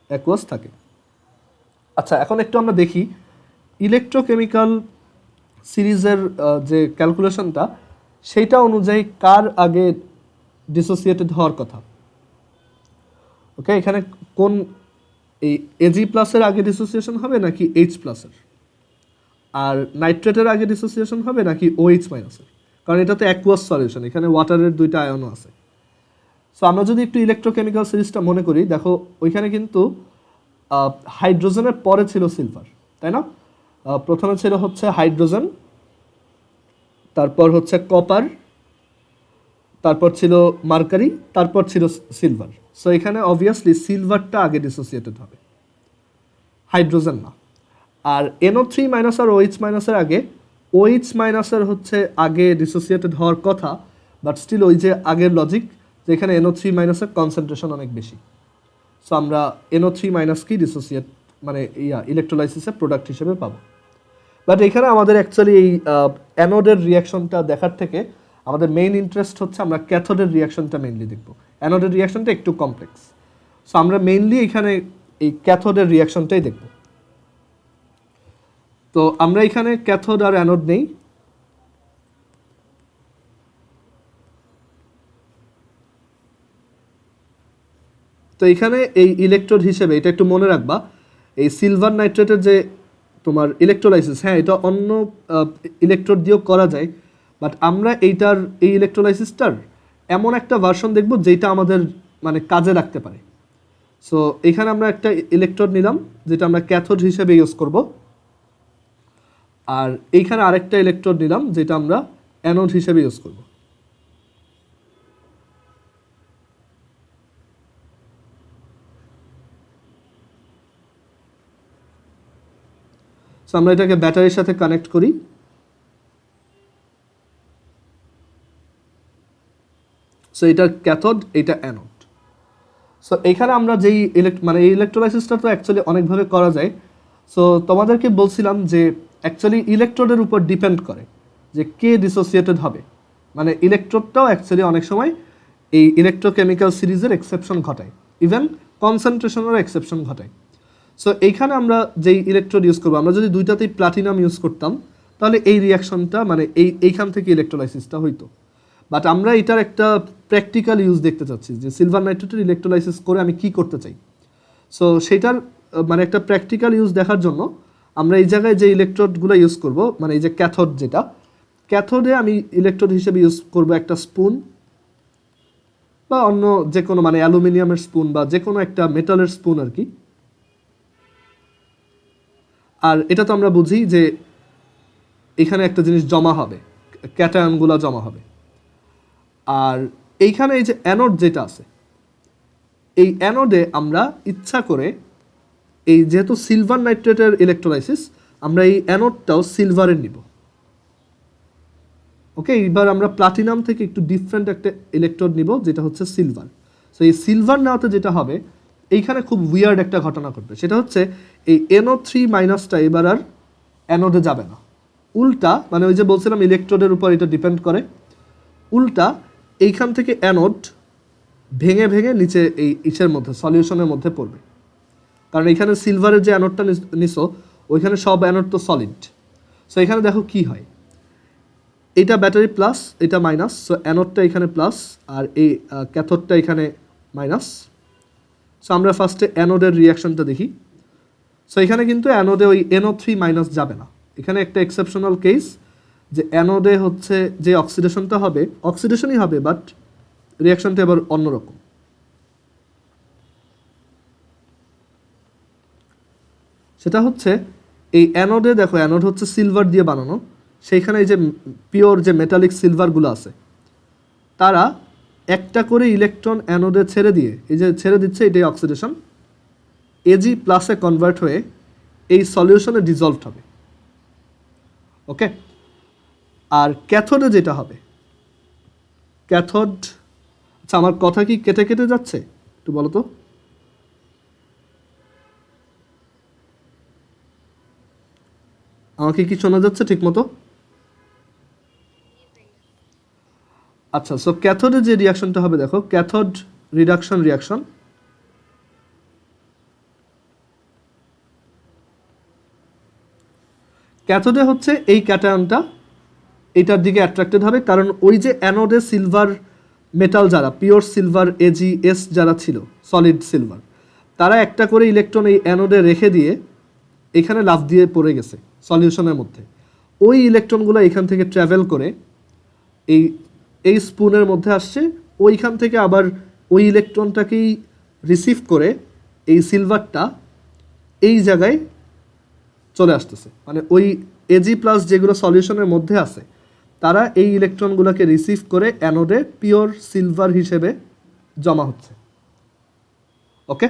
aqueous থাকে। আচ্ছা, এখন একটু আমরা দেখি ইলেকট্রোকেমিক্যাল সিরিজের যে ক্যালকুলেশনটা, সেইটা অনুযায়ী কার আগে ডিসোসিয়েটেড হওয়ার কথা। ওকে, এখানে কোন এই এজি প্লাসের আগে ডিসোসিয়েশন হবে নাকি এইচ প্লাসের, আর নাইট্রেটের আগে ডিসোসিয়েশন হবে নাকি ওএইচ মাইনাসের, কারণ এটা তো অ্যাকুয়াস সলিউশন, এখানে ওয়াটারের দুইটা আয়নও আছে। সো আমরা যদি একটু ইলেকট্রোকেমিক্যাল সিরিজটা মনে করি, দেখো ওইখানে কিন্তু হাইড্রোজেনের পরে ছিল সিলভার, তাই না? প্রথমে ছিল হচ্ছে হাইড্রোজেন, তারপর হচ্ছে কপার, তারপর ছিল মার্কারি, তারপর ছিল সিলভার। সো এখানে অবভিয়াসলি সিলভারটা আগে ডিসোসিয়েটেড হবে, হাইড্রোজেন না। আর NO3 মাইনাস আর OH মাইনাসের আগে OH মাইনাসের হচ্ছে আগে ডিসোসিয়েটেড হওয়ার কথা, বাট স্টিল ওই যে আগের লজিক, যেখানে NO3 মাইনাসের কনসেন্ট্রেশন অনেক বেশি, সো আমরা NO3 মাইনাসকেই ডিসোসিয়েট মানে ইলেকট্রোলাইসিসের প্রোডাক্ট হিসেবে পাবো। বাট এখানে আমাদের অ্যাকচুয়ালি এই অ্যানোডের রিয়াকশনটা দেখার থেকে আমাদের মেইন ইন্টারেস্ট হচ্ছে আমরা ক্যাথোডের রিয়াকশনটা মেইনলি দেখব। অ্যানোডের রিয়াকশনটা একটু কমপ্লেক্স, সো আমরা মেইনলি এখানে এই ক্যাথোডের রিয়াকশনটাই দেখব। তো আমরা এখানে ক্যাথোড আর অ্যানোড নেই। তো এখানে এই ইলেকট্রোড হিসেবে এটা একটু মনে রাখবা, এই সিলভার নাইট্রেটের যে তোমার ইলেকট্রোলাইসিস, হ্যাঁ এটা অন্য ইলেকট্রোড দিয়েও করা যায়, বাট আমরা এইটার এই ইলেকট্রোলাইসিসটার এমন একটা ভার্সন দেখব যেটা আমাদের মানে কাজে লাগতে পারে। সো এখানে আমরা একটা ইলেকট্রোড নিলাম যেটা আমরা ক্যাথোড হিসেবে ইউজ করব, আর এইখানে আরেকটা ইলেকট্রোড নিলাম যেটা আমরা অ্যানোড হিসেবে ইউজ করব। সো আমরা এটাকে ব্যাটারির সাথে কানেক্ট করি। সো এটা ক্যাথোড, এটা অ্যানোড। সো এখানে আমরা যেই মানে এই ইলেকট্রোলাইসিসটা তো অ্যাকচুয়ালি অনেকভাবে করা যায়। সো তোমাদেরকে বলছিলাম যে অ্যাকচুয়ালি ইলেকট্রোডের উপর ডিপেন্ড করে যে কে ডিসোসিয়েটেড হবে, মানে ইলেকট্রোডটাও অ্যাকচুয়ালি অনেক সময় এই ইলেকট্রোকেমিক্যাল সিরিজের এক্সেপশন ঘটায়, ইভেন কনসেন্ট্রেশনেরও এক্সেপশন ঘটায়। সো এইখানে আমরা যেই ইলেকট্রোড ইউজ করবো, আমরা যদি দুইটাতেই প্লাটিনাম ইউজ করতাম তাহলে এই রিয়াকশনটা মানে এইখান থেকে ইলেকট্রোলাইসিসটা হইতো। বাট আমরা এটার একটা প্র্যাকটিক্যাল ইউজ দেখতে চাচ্ছি যে সিলভার নাইট্রেটের ইলেকট্রোলাইসিস করে আমি কি করতে চাই। সো সেটার মানে একটা প্র্যাকটিক্যাল ইউজ দেখার জন্য আমরা এই জায়গায় যে ইলেকট্রোডগুলো ইউজ করব, মানে এই যে ক্যাথোড, যেটা ক্যাথোডে আমি ইলেকট্রোড হিসেবে ইউজ করব একটা স্পুন বা অন্য যে কোনো মানে অ্যালুমিনিয়ামের স্পুন বা যে কোনো একটা মেটালের স্পুন আর কি। আর এটা তো আমরা বুঝি যে এখানে একটা জিনিস জমা হবে, ক্যাটায়নগুলো জমা হবে। আর এইখানে এই যে অ্যানোড যেটা আছে, এই অ্যানোডে আমরা ইচ্ছা করে এই যেহেতু সিলভার নাইট্রেটের ইলেকট্রোলাইসিস, আমরা এই অ্যানোডটাও সিলভারের নিব। ওকে, এবার আমরা প্লাটিনাম থেকে একটু ডিফারেন্ট একটা ইলেকট্রোড নিব যেটা হচ্ছে সিলভার। সো এই সিলভার নেওয়াতে যেটা হবে, এইখানে খুব উইয়ার্ড একটা ঘটনা ঘটবে, সেটা হচ্ছে এই NO3 মাইনাসটা এবার আর অ্যানোডে যাবে না, উল্টা মানে ওই যে বলছিলাম ইলেকট্রোডের উপর এটা ডিপেন্ড করে, উল্টা এইখান থেকে অ্যানোড ভেঙে ভেঙে নিচে এই ইসের মধ্যে সলিউশনের মধ্যে পড়বে, কারণ এখানে সিলভারের যে অ্যানোডটা নিছো ওইখানে সব অ্যানোড তো সলিড। সো এখানে দেখো কি হয়, এটা ব্যাটারি প্লাস, এটা মাইনাস, সো অ্যানোডটা এখানে প্লাস আর এই ক্যাথোডটা এখানে মাইনাস। সো আমরা ফার্স্টে অ্যানোডের রিয়াকশনটা দেখি। সো এখানে কিন্তু অ্যানোডে ওই NO3 মাইনাস যাবে না, এখানে একটা এক্সেপশনাল কেস যে অ্যানোডে হচ্ছে যে অক্সিডেশনটা হবে, অক্সিডেশনই হবে, বাট রিয়াকশনটা এবার অন্যরকম। সেটা হচ্ছে এই অ্যানোডে দেখো, অ্যানোড হচ্ছে সিলভার দিয়ে বানানো, সেইখানে এই যে পিওর যে মেটালিক সিলভারগুলো আছে তারা একটা করে ইলেকট্রন অ্যানোডে ছেড়ে দিয়ে, এই যে ছেড়ে দিচ্ছে এটাই অক্সিডেশন, Ag প্লাসে কনভার্ট হয়ে এই সলিউশনে ডিজলভড হবে। ওকে, আর ক্যাথোডে যেটা হবে, ক্যাথোড, আচ্ছা আমার কথা কি কেটে কেটে যাচ্ছে একটু বলো তো? আমাকে কি শোনা যাচ্ছে ঠিক মতো? আচ্ছা, সো ক্যাথোডে যে রিয়াকশনটা হবে দেখো, ক্যাথোড রিডাকশন রিয়াকশন, ক্যাথোডে হচ্ছে এই ক্যাটায়নটা এটার দিকে অ্যাট্রাক্টেড হবে, কারণ ওই যে অ্যানোডে সিলভার মেটাল যারা পিওর সিলভার এজিএস যারা ছিল সলিড সিলভার, তারা একটা করে ইলেকট্রন এই অ্যানোডে রেখে দিয়ে এখানে লাফ দিয়ে পড়ে গেছে সলিউশনের মধ্যে। ওই ইলেকট্রনগুলো এখান থেকে ট্রাভেল করে এই এই স্পুনের মধ্যে আসছে, ওইখান থেকে আবার ওই ইলেকট্রনটাকেই রিসিভ করে এই সিলভারটা এই জায়গায় চলে আসতেছে। মানে ওই এজি প্লাস যেগুলো সলিউশনের মধ্যে আছে তারা এই ইলেকট্রনগুলোকে রিসিভ করে অ্যানোডে পিওর সিলভার হিসেবে জমা হচ্ছে। ওকে,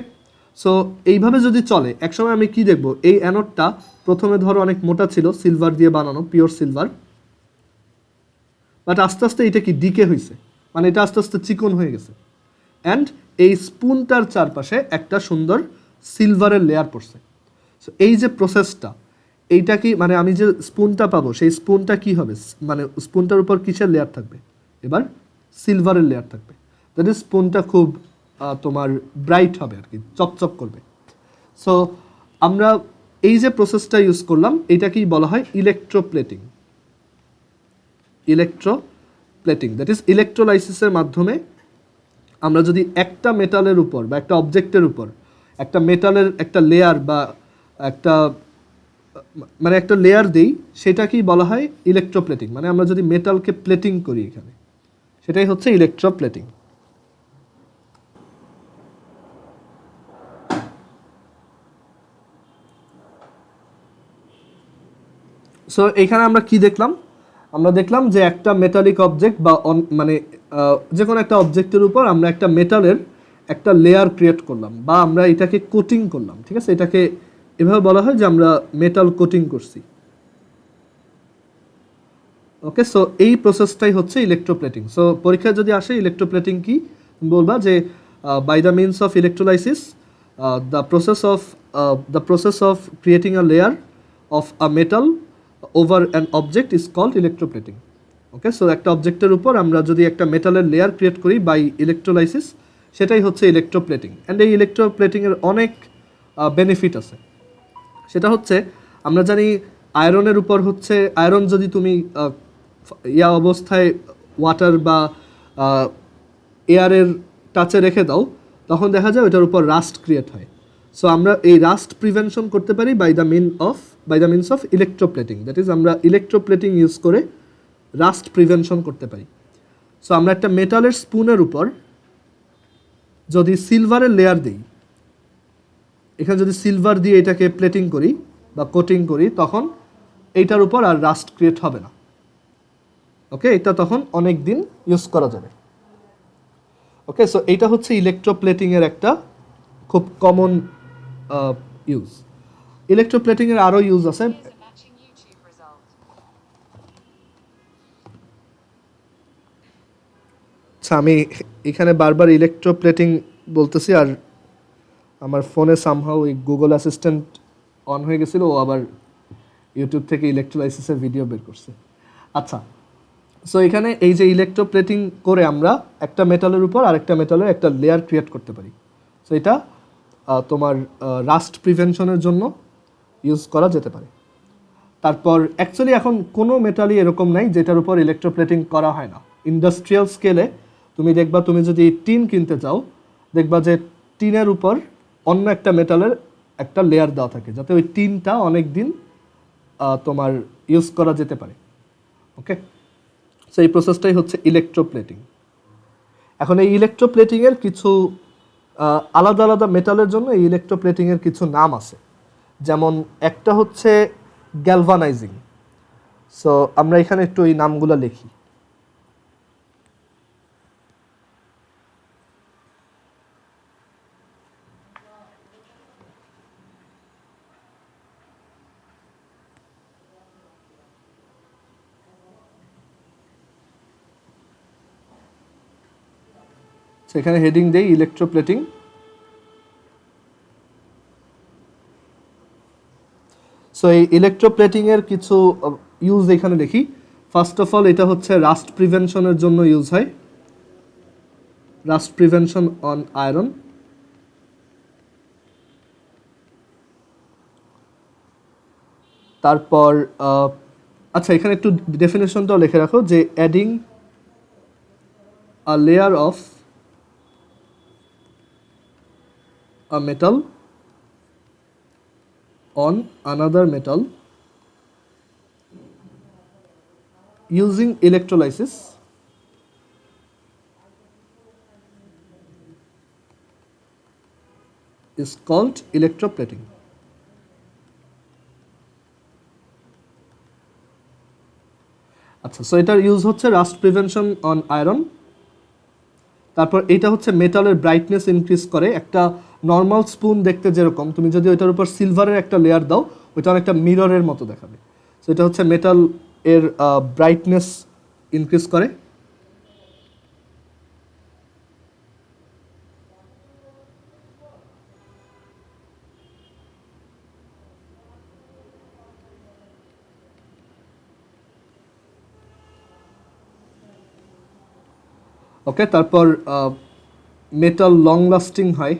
সো এইভাবে যদি চলে, একসময় আমি কি দেখব, এই অ্যানোডটা প্রথমে ধরো অনেক মোটা ছিল, সিলভার দিয়ে বানানো পিওর সিলভার, বাট আস্তে আস্তে এটা কি ডিকে হয়েছে, মানে এটা আস্তে আস্তে চিকন হয়ে গেছে, অ্যান্ড এই স্পুনটার চারপাশে একটা সুন্দর সিলভারের লেয়ার পড়ছে। সো এই যে প্রসেসটা, এইটা কি মানে আমি যে স্পুনটা পাবো সেই স্পুনটা কি হবে, মানে স্পুনটার উপর কিসের লেয়ার থাকবে, এবার সিলভারের লেয়ার থাকবে। দ্যাট ইজ স্পুনটা খুব তোমার ব্রাইট হবে আর কি, চকচক করবে। সো আমরা এই যে প্রসেসটা ইউজ করলাম এটাকেই বলা হয় ইলেকট্রোপ্লেটিং। ইলেকট্রোপ্লেটিং দ্যাট ইজ ইলেকট্রোলাইসিসের মাধ্যমে আমরা যদি একটা মেটালের উপর বা একটা অবজেক্টের উপর একটা মেটালের একটা লেয়ার বা একটা মানে একটা লেয়ার দিই, সেটাকেই বলা হয় ইলেকট্রোপ্লেটিং। মানে আমরা যদি মেটালকে প্লেটিং করি এখানে, সেটাই হচ্ছে ইলেকট্রোপ্লেটিং। সো এখানে আমরা কি দেখলাম, আমরা দেখলাম যে একটা মেটালিক অবজেক্ট বা মানে যে কোনো একটা অবজেক্টের উপর আমরা একটা মেটালের একটা লেয়ার ক্রিয়েট করলাম বা আমরা এটাকে কোটিং করলাম, ঠিক আছে, এটাকে এভাবে বলা হয় যে আমরা মেটাল কোটিং করছি। ওকে, সো এই প্রসেসটাই হচ্ছে ইলেকট্রোপ্লেটিং। সো পরীক্ষায় যদি আসে ইলেকট্রোপ্লেটিং কি, বলবা যে by the means of electrolysis the process of creating a layer of a metal over an object is called electroplating. Okay, so একটা অবজেক্টের উপর আমরা যদি একটা মেটালের লেয়ার ক্রিয়েট করি বাই ইলেকট্রোলাইসিস, সেটাই হচ্ছে ইলেকট্রোপ্লেটিং। অ্যান্ড এই ইলেকট্রোপ্লেটিংয়ের অনেক বেনিফিট আছে। সেটা হচ্ছে আমরা জানি আয়রনের উপর হচ্ছে, আয়রন যদি তুমি ইয়া অবস্থায় ওয়াটার বা এয়ারের টাচে রেখে দাও, তখন দেখা যায় ওটার উপর রাস্ট ক্রিয়েট হয়। সো আমরা এই রাস্ট প্রিভেনশন করতে পারি by the means of electroplating. That is আমরা ইলেকট্রোপ্লেটিং ইউজ করে রাস্ট প্রিভেনশন করতে পারি। সো আমরা একটা মেটালের স্পুনের উপর যদি সিলভারের লেয়ার দিই, এখানে যদি সিলভার দিয়ে এটাকে প্লেটিং করি বা কোটিং করি, তখন এইটার উপর আর রাস্ট ক্রিয়েট হবে না। ওকে, এটা তখন অনেক দিন ইউজ করা যাবে। ওকে, সো এইটা হচ্ছে ইলেকট্রোপ্লেটিংয়ের একটা খুব কমন ইউজ। ইলেকট্রোপ্লেটিংয়ের আরও ইউজ আছে। আচ্ছা, আমি এখানে বারবার ইলেকট্রোপ্লেটিং বলতেছি আর আমার ফোনে সামহাও এই গুগল অ্যাসিস্ট্যান্ট অন হয়ে গেছিলো, ও আবার ইউটিউব থেকে ইলেকট্রোলাইসিসের ভিডিও বের করছে। আচ্ছা, সো এখানে এই যে ইলেকট্রোপ্লেটিং করে আমরা একটা মেটালের উপর আরেকটা মেটালের একটা লেয়ার ক্রিয়েট করতে পারি। সো এটা তোমার রাস্ট প্রিভেনশনের জন্য ইউজ করা যেতে পারে। তারপর অ্যাকচুয়ালি এখন কোনো মেটালই এরকম নাই যেটার উপর ইলেকট্রোপ্লেটিং করা হয় না। ইন্ডাস্ট্রিয়াল স্কেলে তুমি দেখবা, তুমি যদি টিন কিনতে চাও দেখবা যে টিনের উপর অন্য একটা মেটালের একটা লেয়ার দেওয়া থাকে, যাতে ওই টিনটা অনেক দিন তোমার ইউজ করা যেতে পারে। ওকে, সো এই প্রসেসটাই হচ্ছে ইলেকট্রোপ্লেটিং। এখন এই ইলেকট্রোপ্লেটিংয়ের কিছু আলাদা আলাদা মেটালের জন্য এই ইলেকট্রোপ্লেটিংয়ের কিছু নাম আছে। যেমন একটা হচ্ছে গ্যালভানাইজিং। সো আমরা এখানে একটু এই নামগুলো লিখি। সেখানে হেডিং দেই ইলেকট্রোপ্লেটিং। সো এই ইলেকট্রোপ্লেটিংয়ের কিছু ইউজ এখানে দেখি। ফার্স্ট অফ অল এটা হচ্ছে রাস্ট প্রিভেনশনের জন্য ইউজ হয়, রাস্ট প্রিভেনশন অন আয়রন। তারপর আচ্ছা, এখানে একটু ডেফিনেশনটাও লিখে রাখো যে adding a layer of a metal on another metal using electrolysis is called electroplating. আচ্ছা, সো এটার ইউজ হচ্ছে রাস্ট প্রিভেনশন অন আয়রন। তারপর এটা হচ্ছে মেটালের ব্রাইটনেস ইনক্রিজ করে। একটা নর্মাল স্পুন দেখতে যেরকম, তুমি যদি ওইটার উপর সিলভারের একটা লেয়ার দাও, ওইটা অনেকটা মিররের মতো দেখাবে। সো এটা হচ্ছে মেটাল এর ব্রাইটনেস ইনক্রিজ করে। ওকে, তারপর মেটাল লং লাস্টিং হয়।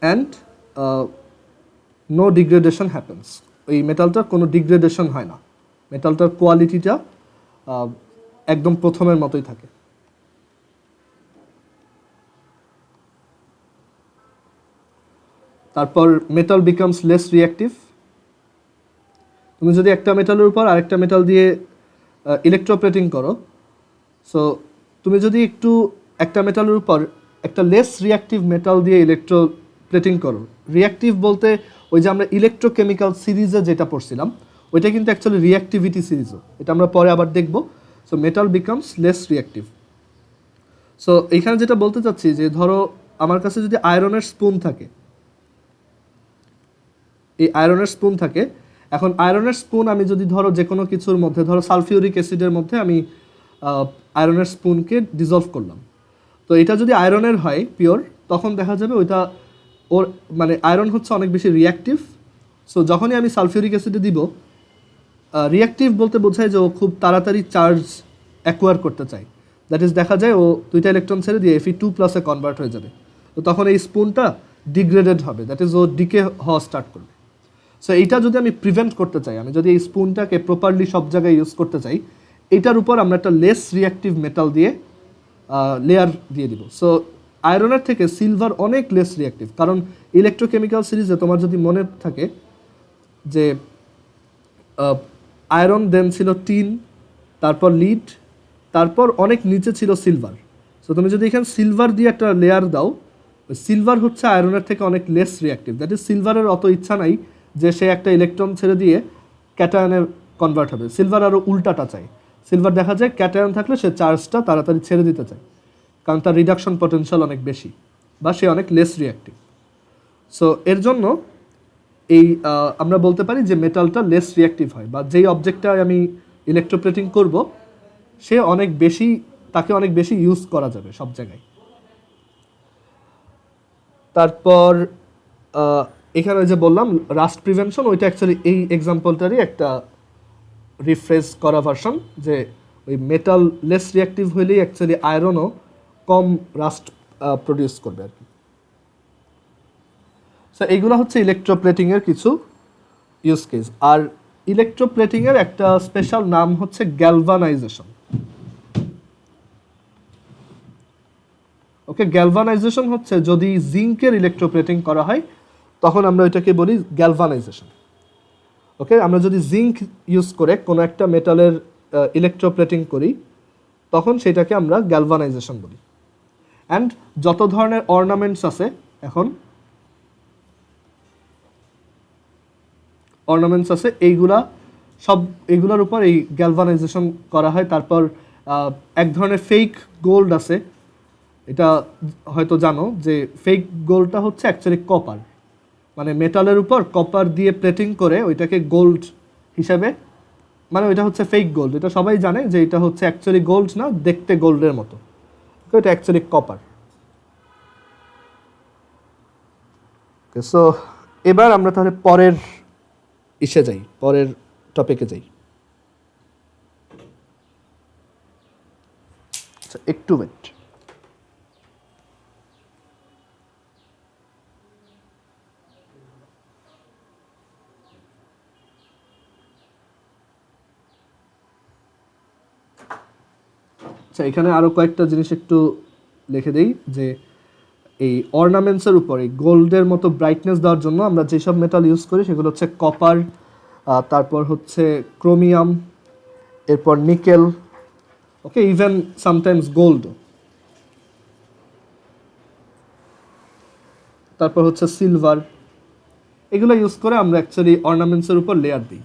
And no degradation happens. ওই মেটালটার কোনো ডিগ্রেডেশন হয় না, মেটালটার কোয়ালিটিটা একদম প্রথমের মতোই থাকে। তারপর মেটাল বিকামস লেস রিঅ্যাক্টিভ। তুমি যদি একটা মেটালের উপর আরেকটা মেটাল দিয়ে ইলেকট্রোপ্লেটিং করো, সো তুমি যদি একটু একটা মেটালের উপর একটা লেস রিঅ্যাক্টিভ মেটাল দিয়ে ইলেকট্রোপ্লেটিং করো, রিঅ্যাক্টিভ বলতে ওই যে আমরা ইলেকট্রোকেমিক্যাল সিরিজে যেটা পড়ছিলাম ওইটা কিন্তু অ্যাকচুয়ালি রিঅ্যাক্টিভিটি সিরিজও, এটা আমরা পরে আবার দেখব। So metal becomes less reactive. So এইখানে যেটা বলতে চাচ্ছি যে ধরো আমার কাছে যদি আয়রনের স্পুন থাকে, এই আয়রনের স্পুন থাকে, এখন আয়রনের স্পুন আমি যদি ধরো যে কোনো কিছুর মধ্যে, ধরো সালফিউরিক অ্যাসিডের মধ্যে আমি আয়রনের স্পুনকে ডিজলভ করলাম, তো এটা যদি আয়রনের হয় পিওর, তখন দেখা যাবে ওইটা ওর মানে আয়রন হচ্ছে অনেক বেশি রিঅ্যাক্টিভ। সো যখনই আমি সালফিউরিক অ্যাসিডে দিব, রিঅ্যাক্টিভ বলতে বোঝায় যে ও খুব তাড়াতাড়ি চার্জ অ্যাকোয়ার করতে চায়। দ্যাট ইজ দেখা যায় ও দুইটা ইলেকট্রন ছেড়ে দিয়ে Fe2+ কনভার্ট হয়ে যাবে। তো তখন এই স্পুনটা ডিগ্রেডেড হবে, দ্যাট ইজ ও ডিকে হওয়া স্টার্ট করবে। সো এইটা যদি আমি প্রিভেন্ট করতে চাই, আমি যদি এই স্পুনটাকে প্রপারলি সব জায়গায় ইউজ করতে চাই, এইটার উপর আমরা একটা লেস রিঅ্যাক্টিভ মেটাল দিয়ে লেয়ার দিয়ে দিব। সো আয়রনের থেকে সিলভার অনেক লেস রিঅ্যাক্টিভ, কারণ ইলেকট্রোকেমিক্যাল সিরিজে তোমার যদি মনে থাকে যে আয়রন দেন ছিল টিন, তারপর লিড, তারপর অনেক নিচে ছিল সিলভার। সো তুমি যদি এখানে সিলভার দিয়ে একটা লেয়ার দাও, সিলভার হচ্ছে আয়রনের থেকে অনেক লেস রিঅ্যাক্টিভ। দ্যাট ইজ সিলভারের অত ইচ্ছা নাই যে সে একটা ইলেকট্রন ছেড়ে দিয়ে ক্যাটায়নে কনভার্ট হবে। সিলভার আরও উল্টাটা চাই। সিলভার দেখা যায় ক্যাটায়ন থাকলে সে চার্জটা তাড়াতাড়ি ছেড়ে দিতে চায়, কারণ তার রিডাকশন পটেনশিয়াল অনেক বেশি, বা সে অনেক লেস রিঅ্যাক্টিভ। সো এর জন্য এই আমরা বলতে পারি যে মেটালটা লেস রিঅ্যাক্টিভ হয়, বা যেই অবজেক্টটা আমি ইলেকট্রোপ্লেটিং করব সে অনেক বেশি, তাকে অনেক বেশি ইউজ করা যাবে সব জায়গায়। তারপর এখানে যে বললাম রাস্ট প্রিভেনশন, ওইটা অ্যাকচুয়ালি এই এক্সাম্পলটারই একটা রিফ্রেশ করা ভার্সন, যে ওই মেটাল লেস রিঅ্যাক্টিভ হইলেই অ্যাকচুয়ালি আয়রনও কম রাস্ট প্রডিউস করবে আর কি। সো এইগুলো হচ্ছে ইলেকট্রোপ্লেটিংয়ের কিছু ইউজ কেস। আর ইলেকট্রোপ্লেটিংয়ের একটা স্পেশাল নাম হচ্ছে গ্যালভানাইজেশন। ওকে, গ্যালভানাইজেশন হচ্ছে যদি জিঙ্কের ইলেকট্রোপ্লেটিং করা হয় তখন আমরা ওইটাকে বলি গ্যালভানাইজেশন। ওকে, আমরা যদি জিঙ্ক ইউজ করে কোনো একটা মেটালের ইলেকট্রোপ্লেটিং করি তখন সেটাকে আমরা গ্যালভানাইজেশন বলি। অ্যান্ড যত ধরনের অর্নামেন্টস আছে, এখন অর্নামেন্টস আছে এইগুলা সব, এগুলোর উপর এই গ্যালভানাইজেশন করা হয়। তারপর এক ধরনের ফেক গোল্ড আছে, এটা হয়তো জানো যে ফেক গোল্ডটা হচ্ছে অ্যাকচুয়ালি কপার, মানে মেটালের উপর কপার দিয়ে প্লেটিং করে ওইটাকে গোল্ড হিসাবে, মানে ওইটা হচ্ছে ফেক গোল্ড। এটা সবাই জানে যে এটা হচ্ছে অ্যাকচুয়ালি গোল্ড না, দেখতে গোল্ডের মতো, এটা অ্যাকচুয়ালি কপার। সো এবার আমরা তাহলে পরের ইসে যাই, পরের টপিকে যাই। আচ্ছা, একটু ওয়েট। আচ্ছা, এখানে আরও কয়েকটা জিনিস একটু লিখে দেই যে এই অর্নামেন্টসের উপরে গোল্ডের মতো ব্রাইটনেস দেওয়ার জন্য আমরা যেসব মেটাল ইউজ করি সেগুলো হচ্ছে কপার, তারপর হচ্ছে ক্রোমিয়াম, এরপর নিকেল, ওকে, ইভেন সামটাইমস গোল্ড, তারপর হচ্ছে সিলভার, এগুলো ইউজ করে আমরা অ্যাকচুয়ালি অর্নামেন্টসের উপর লেয়ার দিই।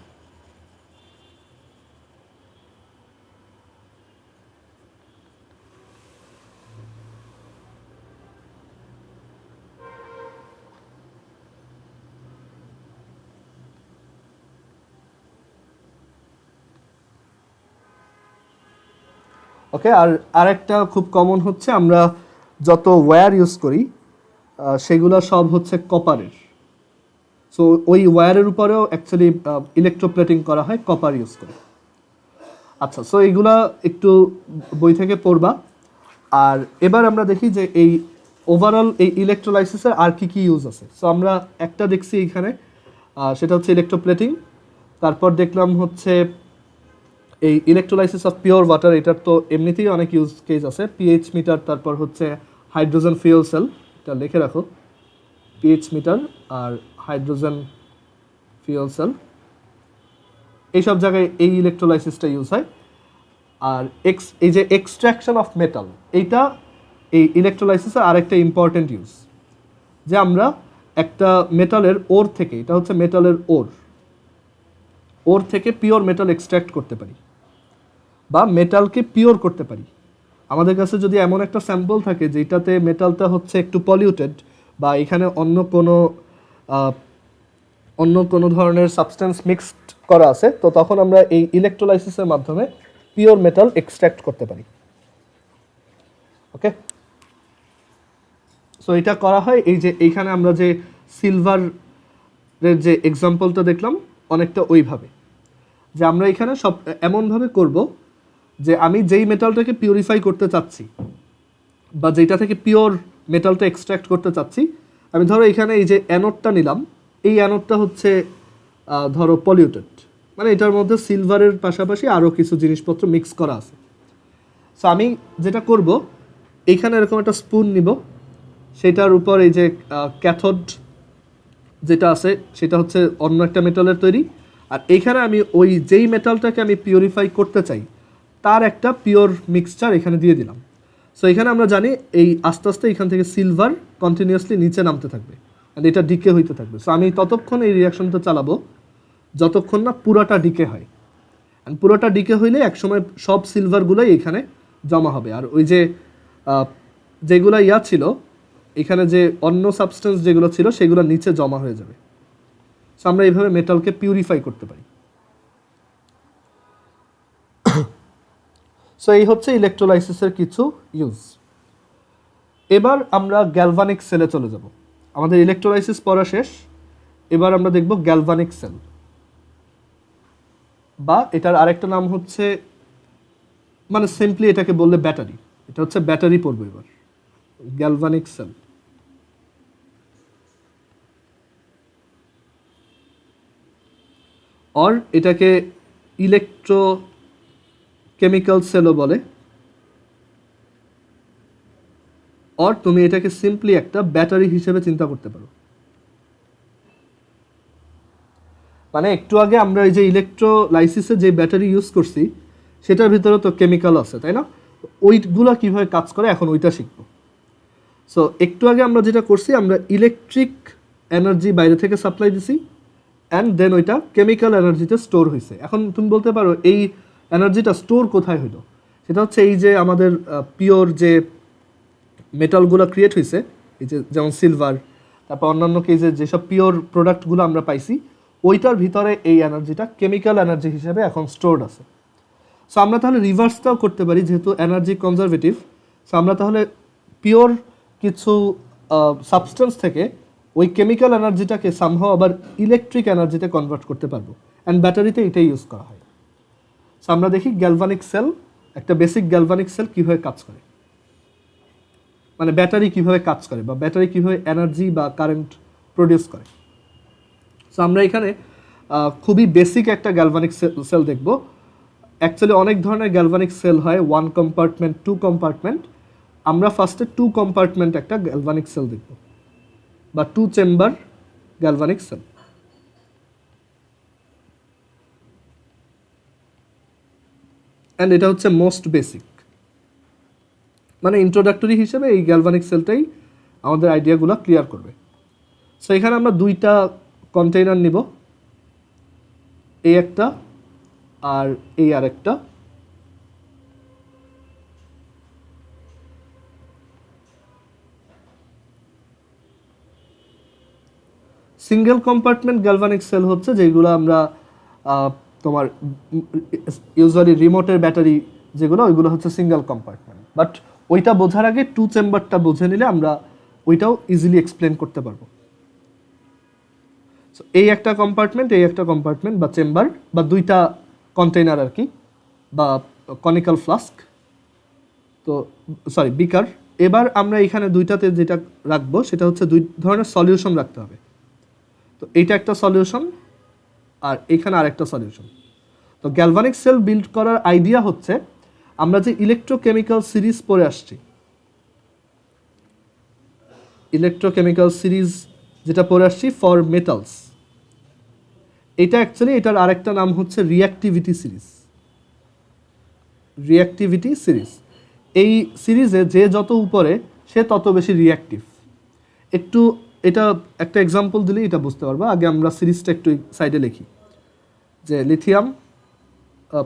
ওকে, আর আরেকটা খুব কমন হচ্ছে আমরা যত ওয়্যার ইউজ করি সেগুলো সব হচ্ছে কপারের। সো ওই ওয়্যারের উপরেও অ্যাকচুয়ালি ইলেকট্রোপ্লেটিং করা হয় কপার ইউজ করে। আচ্ছা, সো এইগুলা একটু বই থেকে পড়বা। আর এবার আমরা দেখি যে এই ওভারঅল এই ইলেকট্রোলাইসিসের আর কি কি ইউজ আছে। সো আমরা একটা দেখছি এখানে, সেটা হচ্ছে ইলেকট্রোপ্লেটিং। তারপর দেখলাম হচ্ছে এই ইলেকট্রোলাইসিস অফ পিওর ওয়াটার, এটার তো এমনিতেই অনেক ইউজ কেস আছে, পিএইচ মিটার, তারপর হচ্ছে হাইড্রোজেন ফিউল সেল, এটা লিখে রাখো, পিএইচ মিটার আর হাইড্রোজেন ফিউল সেল, এইসব জায়গায় এই ইলেকট্রোলাইসিসটা ইউজ হয়। আর এই যে এক্সট্রাকশন অফ মেটাল, এইটা এই ইলেকট্রোলাইসিসের আরেকটা ইম্পর্টেন্ট ইউজ, যে আমরা একটা মেটালের ওর থেকে, এটা হচ্ছে মেটালের ওর থেকে পিওর মেটাল এক্সট্রাক্ট করতে পারি বা মেটালকে পিওর করতে পারি। আমাদের কাছে যদি এমন একটা স্যাম্পল থাকে যেটাতে মেটালটা হচ্ছে একটু পলিউটেড বা এখানে অন্য কোনো ধরনের সাবস্টেন্স মিক্সড করা আছে, তো তখন আমরা এই ইলেকট্রোলাইসিসের মাধ্যমে পিওর মেটাল এক্সট্রাক্ট করতে পারি। ওকে, সো এটা করা হয় এই যে এইখানে আমরা যে সিলভারের যে এক্সাম্পলটা দেখলাম অনেকটা ওইভাবে, যে আমরা এখানে সব এমনভাবে করব যে আমি যেই মেটালটাকে পিউরিফাই করতে চাচ্ছি বা যেটা থেকে পিওর মেটালটা এক্সট্রাক্ট করতে চাচ্ছি, আমি ধরো এখানে এই যে অ্যানোডটা নিলাম, এই অ্যানোডটা হচ্ছে ধরো পলিউটেড, মানে এটার মধ্যে সিলভারের পাশাপাশি আরও কিছু জিনিসপত্র মিক্স করা আছে। সো আমি যেটা করব, এইখানে এরকম একটা স্পুন নিব, সেটার উপর এই যে ক্যাথোড যেটা আছে সেটা হচ্ছে অন্য একটা মেটালের তৈরি, আর এইখানে আমি ওই যেই মেটালটাকে আমি পিউরিফাই করতে চাই তার একটা পিওর মিক্সচার এখানে দিয়ে দিলাম। সো এখানে আমরা জানি এই আস্তে আস্তে এখান থেকে সিলভার কন্টিনিউয়াসলি নিচে নামতে থাকবে, আর এটা ডিকে হইতে থাকবে। সো আমি ততক্ষণ এই রিয়াকশনটা চালাবো যতক্ষণ না পুরোটা ডিকে হয়, অ্যান্ড পুরোটা ডিকে হইলে একসময় সব সিলভারগুলোই এখানে জমা হবে, আর ওই যে যেগুলো ছিল এখানে যে অন্য সাবস্টেন্স যেগুলো ছিল সেগুলো নিচে জমা হয়ে যাবে। সো আমরা এইভাবে মেটালকে পিউরিফাই করতে পারি। সো এই হচ্ছে ইলেকট্রোলাইসিসের কিছু ইউজ। এবার আমরা গ্যালভানিক সেলে চলে যাব। আমাদের ইলেকট্রোলাইসিস পড়া শেষ, এবার আমরা দেখব গ্যালভানিক সেল, বা এটার আরেকটা নাম হচ্ছে, মানে সিম্পলি এটাকে বললে ব্যাটারি, এটা হচ্ছে ব্যাটারি পড়বো এবার, গ্যালভানিক সেল। और এটাকে ইলেকট্রোকেমিক্যাল সেলও বলে, और তুমি এটাকে সিম্পলি একটা ব্যাটারি হিসেবে চিন্তা করতে পারো। মানে একটু আগে আমরা এই যে ইলেকট্রোলাইসিসে যে ব্যাটারি ইউজ করছি সেটার ভিতরে তো কেমিক্যাল আছে, তাই না? ওইগুলা কিভাবে কাজ করে এখন ওইটা শিখবো। সো একটু আগে আমরা যেটা করছি, আমরা ইলেকট্রিক এনার্জি বাইরে থেকে সাপ্লাই দিছি, অ্যান্ড দেন ওইটা কেমিক্যাল এনার্জিতে স্টোর হয়েছে। এখন তুমি বলতে পারো এই এনার্জিটা স্টোর কোথায় হইলো? সেটা হচ্ছে এই যে আমাদের পিওর যে মেটালগুলো ক্রিয়েট হয়েছে, এই যে যেমন সিলভার, তারপর অন্যান্য কেজে যেসব পিওর প্রোডাক্টগুলো আমরা পাইছি, ওইটার ভিতরে এই এনার্জিটা কেমিক্যাল এনার্জি হিসেবে এখন স্টোরড আছে। সো আমরা তাহলে রিভার্সটাও করতে পারি, যেহেতু এনার্জি কনজারভেটিভ। সো আমরা তাহলে পিওর কিছু সাবস্টেন্স থেকে ওই কেমিক্যাল এনার্জিটাকে সামহাও আবার ইলেকট্রিক এনার্জিতে কনভার্ট করতে পারবো, অ্যান্ড ব্যাটারিতে এটাই ইউজ করা হয়। সো আমরা দেখি গ্যালভানিক সেল, একটা বেসিক গ্যালভানিক সেল কীভাবে কাজ করে, মানে ব্যাটারি কীভাবে কাজ করে বা ব্যাটারি কীভাবে এনার্জি বা কারেন্ট প্রডিউস করে। সো আমরা এখানে খুবই বেসিক একটা গ্যালভানিক সেল দেখব। অ্যাকচুয়ালি অনেক ধরনের গ্যালভানিক সেল হয়, 1 কম্পার্টমেন্ট, 2 কম্পার্টমেন্ট। আমরা ফার্স্টে 2 কম্পার্টমেন্ট একটা গ্যালভানিক সেল দেখব, বা 2 চেম্বার গ্যালভানিক সেল। অ্যান্ড এটা হচ্ছে মোস্ট বেসিক, মানে ইন্ট্রোডাক্টরি হিসেবে এই গ্যালভানিক সেলটাই আমাদের আইডিয়াগুলো ক্লিয়ার করবে। সো এখানে আমরা 2টা কন্টেইনার নিব, এই একটা আর এই আরেকটা। সিঙ্গেল কম্পার্টমেন্ট গ্যালভানিক সেল হচ্ছে যেগুলো আমরা তোমার ইউজুয়ালি রিমোটের ব্যাটারি যেগুলো, ওইগুলো হচ্ছে সিঙ্গেল কম্পার্টমেন্ট। বাট ওইটা বোঝার আগে 2 চেম্বারটা বুঝে নিলে আমরা ওইটাও ইজিলি এক্সপ্লেন করতে পারবো। সো এই একটা কম্পার্টমেন্ট, এই একটা কম্পার্টমেন্ট বা চেম্বার, বা 2টা কন্টেইনার আর কি, বা কনিক্যাল ফ্লাস্ক, তো সরি বিকার। এবার আমরা এখানে 2টাতে যেটা রাখবো সেটা হচ্ছে 2 ধরনের সলিউশন রাখতে হবে। তো এইটা একটা সলিউশন, আর এখানে আরেকটা সলিউশন। তো গ্যালভানিক সেল বিল্ড করার আইডিয়া হচ্ছে, আমরা যে ইলেকট্রোকেমিক্যাল সিরিজ পড়ে আসছি, ইলেকট্রোকেমিক্যাল সিরিজ যেটা পড়ে আসছি ফর মেটালস, এটা অ্যাকচুয়ালি এটার আরেকটা নাম হচ্ছে রিঅ্যাক্টিভিটি সিরিজ। রিঅ্যাক্টিভিটি সিরিজ, এই সিরিজে যে যত উপরে সে তত বেশি রিঅ্যাক্টিভ। একটু এটা একটা এক্সাম্পল দিলেই এটা বুঝতে পারবো। আগে আমরা সিরিজটা একটু সাইডে লিখি, যে লিথিয়াম,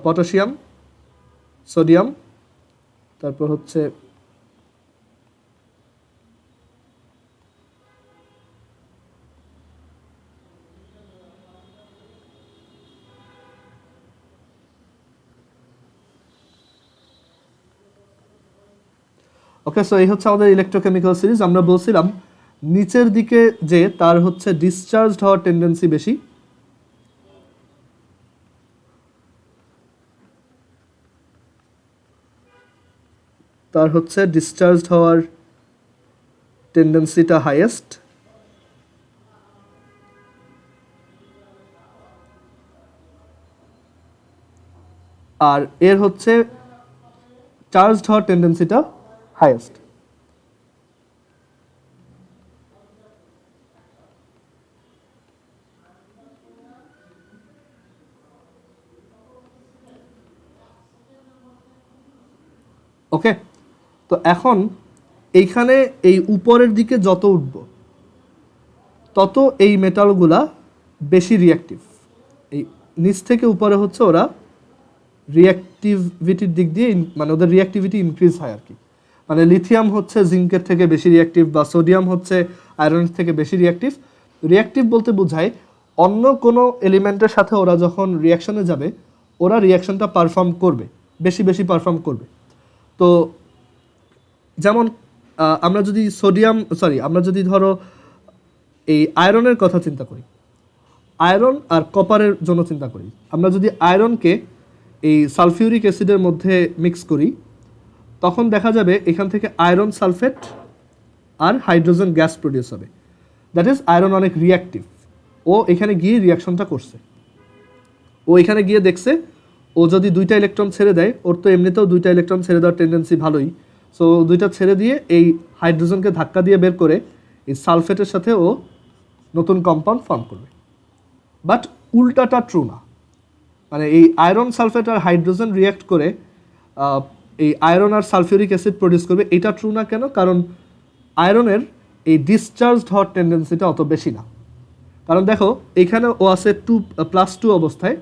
পটাশিয়াম, সোডিয়াম, তারপর হচ্ছে ওকে। সো এই হচ্ছে আমাদের ইলেকট্রোকেমিক্যাল সিরিজ। আমরা বলছিলাম নিচের দিকে যে তার হচ্ছে ডিসচার্জড হওয়ার টেন্ডেন্সি বেশি, তার হচ্ছে ডিসচার্জড হওয়ার টেন্ডেন্সিটা হাইয়েস্ট, আর এর হচ্ছে চার্জড হওয়ার টেন্ডেন্সিটা হাইয়েস্ট। ওকে, তো এখন এইখানে এই উপরের দিকে যত উঠব তত এই মেটালগুলা বেশি রিঅ্যাক্টিভ। এই নিচ থেকে উপরে হচ্ছে ওরা রিঅ্যাক্টিভিটির দিক দিয়ে মানে ওদের রিঅ্যাক্টিভিটি ইনক্রিজ হয় আর কি। মানে লিথিয়াম হচ্ছে জিঙ্কের থেকে বেশি রিঅ্যাক্টিভ, বা সোডিয়াম হচ্ছে আয়রনের থেকে বেশি রিঅ্যাক্টিভ। রিঅ্যাক্টিভ বলতে বোঝায় অন্য কোনো এলিমেন্টের সাথে ওরা যখন রিঅ্যাকশনে যাবে ওরা রিঅ্যাকশনটা পারফর্ম করবে, বেশি বেশি পারফর্ম করবে। তো যেমন আমরা যদি ধরো এই আয়রনের কথা চিন্তা করি, আয়রন আর কপারের জন্য চিন্তা করি, আমরা যদি আয়রনকে এই সালফিউরিক অ্যাসিডের মধ্যে মিক্স করি তখন দেখা যাবে এখান থেকে আয়রন সালফেট আর হাইড্রোজেন গ্যাস প্রডিউস হবে। দ্যাট ইজ আয়রন অনেক রিঅ্যাক্টিভ, ও এখানে গিয়ে রিয়াকশনটা করছে, ও এখানে গিয়ে দেখছে ও যদি 2টা ইলেকট্রন ছেড়ে দেয়, ওর তো এমনিতেও 2টা ইলেকট্রন ছেড়ে দেওয়ার টেন্ডেন্সি ভালোই, সো 2টা ছেড়ে দিয়ে এই হাইড্রোজেনকে ধাক্কা দিয়ে বের করে এই সালফেটের সাথে ও নতুন কম্পাউন্ড ফর্ম করবে। বাট উল্টাটা ট্রু না, মানে এই আয়রন সালফেট আর হাইড্রোজেন রিয়াক্ট করে এই আয়রন আর সালফিউরিক অ্যাসিড প্রডিউস করবে। এটা ট্রু না কেন? কারণ আয়রনের এই ডিসচার্জড হওয়ার টেন্ডেন্সিটা অত বেশি না। কারণ দেখো এইখানে ও আছে +2 অবস্থায়,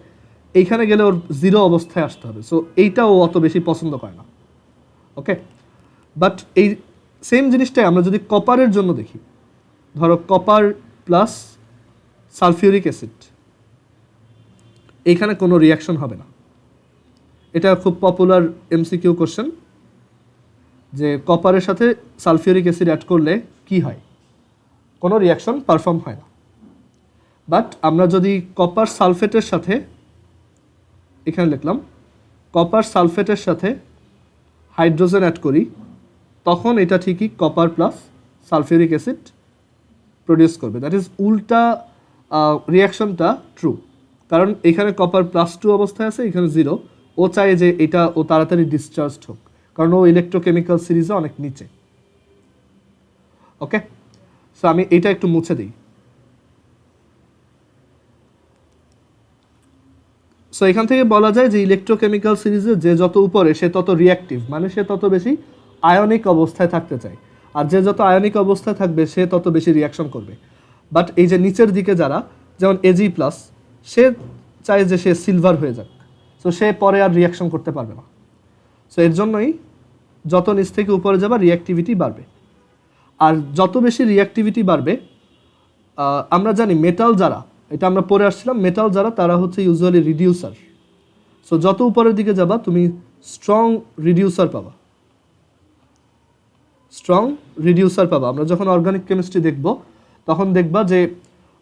এইখানে গেলে ওর 0 অবস্থায় আসতে হবে, সো এইটা ও অত বেশি পছন্দ করে না। ওকে, বাট এই সেম জিনিসটাই আমরা যদি কপারের জন্য দেখি, ধরো কপার প্লাস সালফিউরিক অ্যাসিড, এইখানে কোনো রিয়াকশন হবে না। এটা খুব পপুলার এমসিকিউ কোশ্চেন, যে কপারের সাথে সালফিউরিক অ্যাসিড অ্যাড করলে কি হয়? কোনো রিয়াকশন পারফর্ম হয় না। বাট আমরা যদি কপার সালফেটের সাথে, এখানে লিখলাম কপার সালফেটের সাথে হাইড্রোজেন অ্যাড করি, তখন এটা ঠিকই copper plus sulphuric acid produce করবে। দ্যাট ইজ উল্টা রিয়াকশনটা ট্রু, কারণ এখানে কপার +2 অবস্থায় আছে, এখানে 0, ও চায় যে এটা ও তাড়াতাড়ি ডিসচার্জ হোক, কারণ ও ইলেকট্রোকেমিক্যাল সিরিজে অনেক নিচে। ওকে, সো আমি এটা একটু মুছে দিই। সো এখান থেকে বলা যায় যে ইলেকট্রোকেমিক্যাল সিরিজে যে যত উপরে সে তত রিঅ্যাক্টিভ, মানে সে তত বেশি আয়নিক অবস্থায় থাকতে চায়, আর যে যত আয়নিক অবস্থায় থাকবে সে তত বেশি রিয়াকশন করবে। বাট এই যে নিচের দিকে যারা, যেমন এজি প্লাস, সে চায় যে সে সিলভার হয়ে যাক, সো সে পরে আর রিয়াকশন করতে পারবে না। সো এর জন্যই যত নিচ থেকে উপরে যাবা রিঅ্যাক্টিভিটি বাড়বে। আর যত বেশি রিঅ্যাক্টিভিটি বাড়বে, আমরা জানি মেটাল যারা, এটা আমরা পরে আসছিলাম, মেটাল যারা তারা হচ্ছে ইউজুয়ালি রিডিউসার। সো যত উপরের দিকে যাবা তুমি স্ট্রং রিডিউসার পাবা, স্ট্রং রিডিউসার পাবা। আমরা যখন অর্গানিক কেমিস্ট্রি দেখব তখন দেখবা যে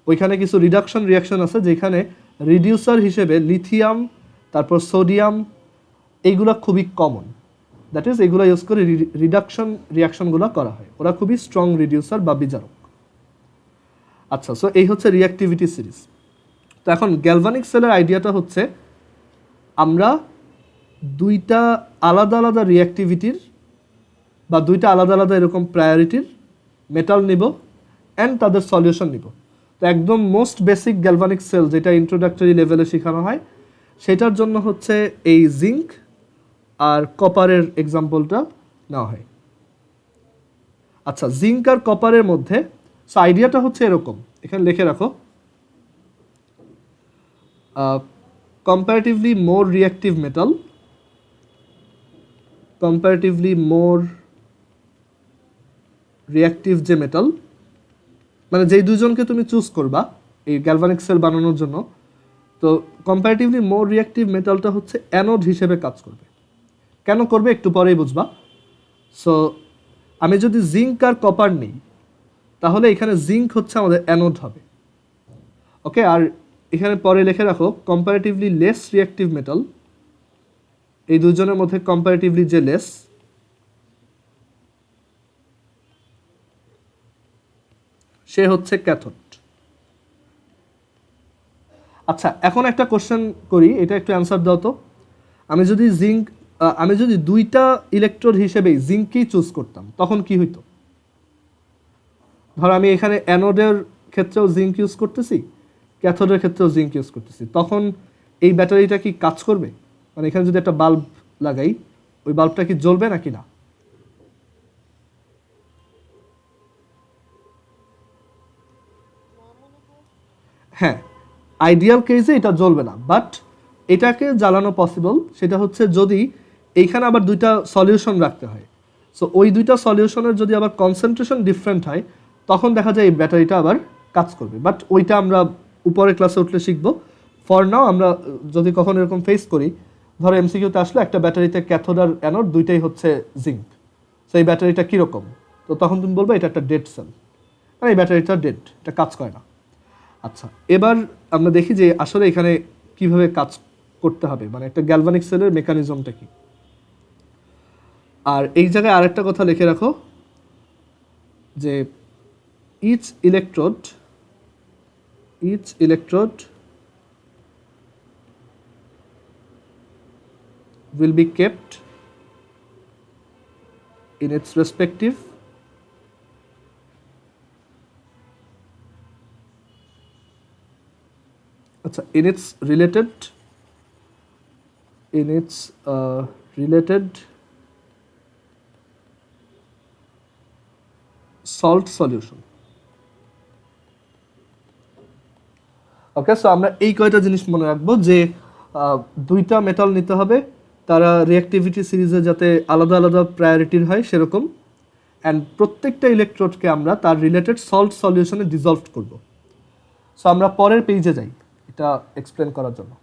ওইখানে কিছু রিডাকশন রিয়াকশন আছে যেখানে রিডিউসার হিসেবে লিথিয়াম, তারপর সোডিয়াম, এইগুলো খুবই কমন। দ্যাট ইজ এগুলো ইউজ করে রিডাকশন রিয়াকশনগুলো করা হয়, ওরা খুবই স্ট্রং রিডিউসার বা বিজারক। আচ্ছা, সো এই হচ্ছে রিঅ্যাক্টিভিটি সিরিজ। তো এখন গ্যালভানিক সেলের আইডিয়াটা হচ্ছে আমরা দুইটা আলাদা আলাদা রিঅ্যাক্টিভিটির বা দুইটা আলাদা আলাদা এরকম প্রায়োরিটির মেটাল নিব অ্যান্ড তাদের সলিউশন নিব। তো একদম মোস্ট বেসিক গ্যালভানিক সেল যেটা ইন্ট্রোডাক্টরি লেভেলে শেখানো হয়, সেটার জন্য হচ্ছে এই জিঙ্ক আর কপারের এক্সাম্পলটা নেওয়া হয়। আচ্ছা, জিঙ্ক আর কপারের মধ্যে সো আইডিয়াটা হচ্ছে এরকম, এখানে লিখে রাখো, comparatively more reactive metal, comparatively more reactive যে মেটাল, মানে যেই দুজনকে তুমি চুজ করবা এই গ্যালভানিক সেল বানানোর জন্য, তো কম্পারেটিভলি মোর রিঅ্যাক্টিভ মেটালটা হচ্ছে অ্যানোড হিসেবে কাজ করবে। কেন করবে একটু পরেই বুঝবা। সো আমি যদি জিঙ্ক আর কপার নিই তাহলে এখানে জিঙ্ক হচ্ছে আমাদের অ্যানোড হবে। ওকে, আর এখানে পরে লিখে রাখো কম্পারেটিভলি লেস রিঅ্যাক্টিভ মেটাল, এই দুজনের মধ্যে কম্পারেটিভলি যে লেস, সে হচ্ছে ক্যাথোড। আচ্ছা, এখন একটা কোশ্চেন করি, এটা একটু অ্যান্সার দাও তো। আমি যদি দুইটা ইলেকট্রোড হিসেবেই জিঙ্ককেই চুজ করতাম তখন কি হইতো? ধর আমি এখানে অ্যানোডের ক্ষেত্রেও জিঙ্ক ইউজ করতেছি, ক্যাথোডের ক্ষেত্রেও জিঙ্ক ইউজ করতেছি, তখন এই ব্যাটারিটা কি কাজ করবে? মানে এখানে যদি একটা বাল্ব লাগাই, ওই বাল্বটা কি জ্বলবে নাকি না? হ্যাঁ, আইডিয়াল কেসে এটা জ্বলবে না, বাট এটাকে জ্বালানো পসিবল। সেটা হচ্ছে যদি এইখানে আবার দুইটা সলিউশন রাখতে হয়, সো ওই দুইটা সলিউশনের যদি আবার কনসেন্ট্রেশন ডিফারেন্ট হয় তখন দেখা যায় এই ব্যাটারিটা আবার কাজ করবে। বাট ওইটা আমরা উপরের ক্লাসে উঠলে শিখবো। ফর নাও আমরা যদি কখনো এরকম ফেস করি, ধরো এমসিকিউতে আসলে একটা ব্যাটারিতে ক্যাথোড আর অ্যানোড দুইটাই হচ্ছে জিঙ্ক, সো এই ব্যাটারিটা কীরকম, তো তখন তুমি বলবে এটা একটা ডেড সেল, মানে এই ব্যাটারিটা ডেড, এটা কাজ করে না। আচ্ছা, এবার আমরা দেখি যে আসলে এখানে কিভাবে কাজ করতে হবে, মানে একটা গ্যালভানিক সেলের মেকানিজমটা কি। আর এই জায়গায় আরেকটা কথা লিখে রাখো যে each electrode will be kept in its respective in its related salt solution. Okay, so আমরা এই কয়টা জিনিস মনে রাখবো যে দুইটা মেটাল নিতে হবে, তারা রিঅ্যাক্টিভিটি সিরিজে যাতে আলাদা আলাদা প্রায়োরিটির হয় সেরকম, অ্যান্ড প্রত্যেকটা ইলেকট্রোডকে আমরা তার রিলেটেড সল্ট সলিউশনে ডিজলভ করব। সো আমরা পরের পেজে যাই এটা এক্সপ্লেন করার জন্য।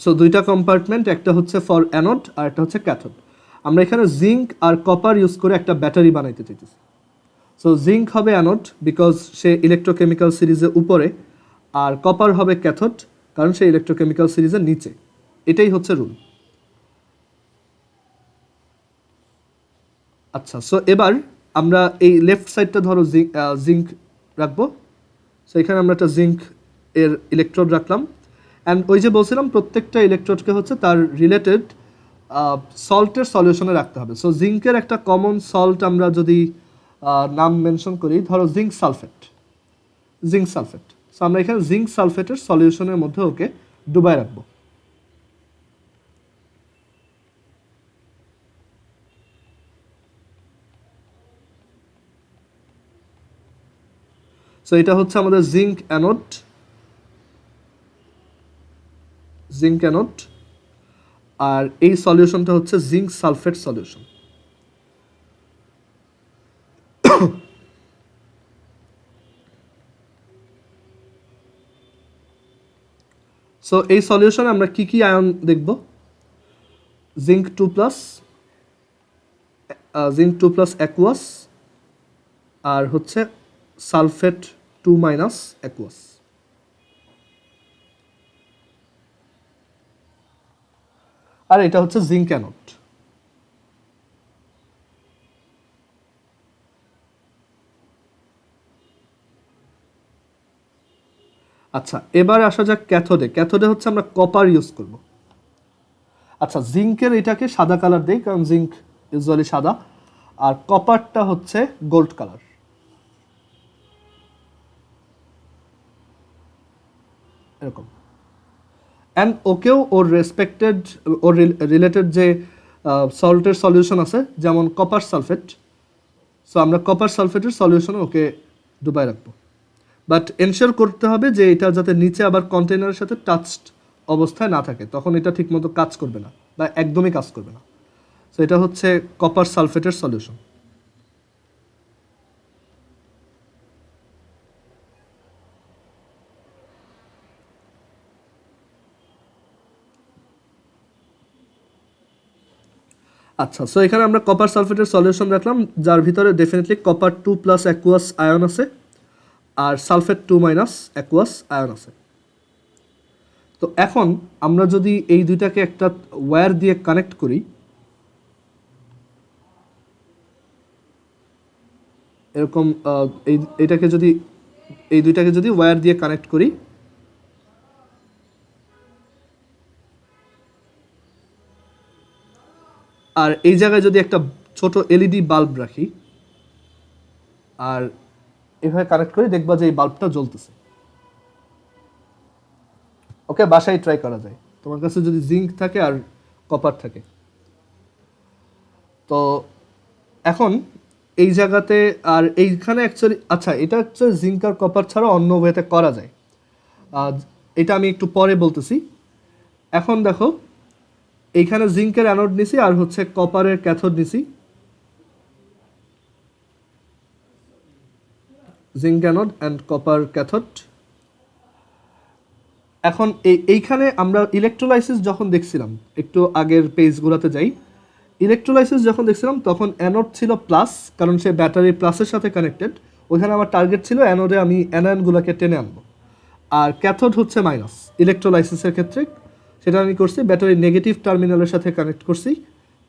সো দুইটা কম্পার্টমেন্ট, একটা হচ্ছে ফর অ্যানোড আর একটা হচ্ছে ক্যাথোড। আমরা এখানে জিঙ্ক আর কপার ইউজ করে একটা ব্যাটারি বানাইতে চাইতেছি। সো জিঙ্ক হবে অ্যানোড বিকজ সে ইলেকট্রোকেমিক্যাল সিরিজের উপরে, আর কপার হবে ক্যাথোড কারণ সে ইলেকট্রোকেমিক্যাল সিরিজের নিচে। এটাই হচ্ছে রুল। আচ্ছা, সো এবার আমরা এই লেফট সাইডটা ধরো জিঙ্ক রাখবো। সো এখানে আমরা একটা জিঙ্ক এর ইলেকট্রোড রাখলাম। অ্যান্ড ওই যে বলছিলাম প্রত্যেকটা ইলেকট্রোডকে হচ্ছে তার রিলেটেড সল্টের সলিউশনে রাখতে হবে। সো জিঙ্কের একটা কমন সল্ট আমরা যদি নাম মেনশন করি, ধরো জিঙ্ক সালফেট। সো আমরা এখানে জিঙ্ক সালফেটের সলিউশনের মধ্যে ওকে ডুবাই রাখবো। সো এটা হচ্ছে আমাদের জিঙ্ক অ্যানোড। আর এই সলিউশনটা হচ্ছে জিঙ্ক সালফেট সলিউশন। সো এই সলিউশনে আমরা কি কি আয়ন দেখব? জিঙ্ক 2+, অ্যাকুয়াস, আর হচ্ছে সালফেট 2- অ্যাকুয়াস। আর এটা হচ্ছে জিঙ্ক অ্যানোড। আচ্ছা, এবার আসা যাক ক্যাথোডে। ক্যাথোডে হচ্ছে আমরা কপার ইউজ করব। আচ্ছা, জিঙ্কের এটাকে সাদা কালার দেই কারণ জিঙ্ক ইউজুয়ালি সাদা, আর কপারটা হচ্ছে গোল্ড কালার। এরকম। অ্যান্ড ওকেও ওর রেসপেক্টেড, ওর রিলেটেড যে সল্টের সলিউশন আছে, যেমন কপার সালফেট। সো আমরা কপার সালফেটের সলিউশনে ওকে ডুবাই রাখবো। বাট এনশিওর করতে হবে যে এটা যাতে নিচে আবার কন্টেনারের সাথে টাচড অবস্থায় না থাকে, তখন এটা ঠিকমতো কাজ করবে না বা একদমই কাজ করবে না। সো এটা হচ্ছে কপার সালফেটের সলিউশন। আচ্ছা, সো এখানে আমরা কপার সালফেটের সলিউশন রাখলাম, যার ভিতরে ডেফিনেটলি কপার 2+ অ্যাকুয়াস আয়ন আছে আর সালফেট 2- অ্যাকুয়াস আয়ন আছে। তো এখন আমরা যদি এই দুইটাকে একটা ওয়্যার দিয়ে কানেক্ট করি, এরকম এইটাকে যদি, এই দুইটাকে যদি ওয়্যার দিয়ে কানেক্ট করি, আর এই জায়গায় যদি একটা ছোট এলইডি বাল্ব রাখি আর এভাবে কানেক্ট করি, দেখবা যে এই বাল্বটা জ্বলতেছে। ওকে, বাসায় ট্রাই করা যায় তোমার কাছে যদি জিঙ্ক থাকে আর কপার থাকে। তো এখন এই জায়গাতে আর এইখানে অ্যাকচুয়ালি, আচ্ছা এটা হচ্ছে জিঙ্ক আর কপার ছাড়া অন্য ওয়েতে করা যায়, এটা আমি একটু পরে বলতেছি। এখন দেখো এইখানে জিঙ্কের অ্যানোড নিছি আর হচ্ছে কপারের ক্যাথোড নিছি। Zinc anode and copper cathode. এখন এইখানে আমরা ইলেকট্রোলাইসিস যখন দেখছিলাম, একটু আগের পেজগুলোতে যাই, ইলেকট্রোলাইসিস যখন দেখছিলাম তখন অ্যানোড ছিল প্লাস, কারণ সে ব্যাটারি প্লাসের সাথে কানেক্টেড। ওইখানে আমার টার্গেট ছিল অ্যানোডে আমি অ্যানায়নগুলোকে টেনে আনবো, আর ক্যাথোড হচ্ছে মাইনাস। ইলেকট্রোলাইসিসের ক্ষেত্রে সেটা আমি করছি ব্যাটারি নেগেটিভ টার্মিনালের সাথে কানেক্ট করছি,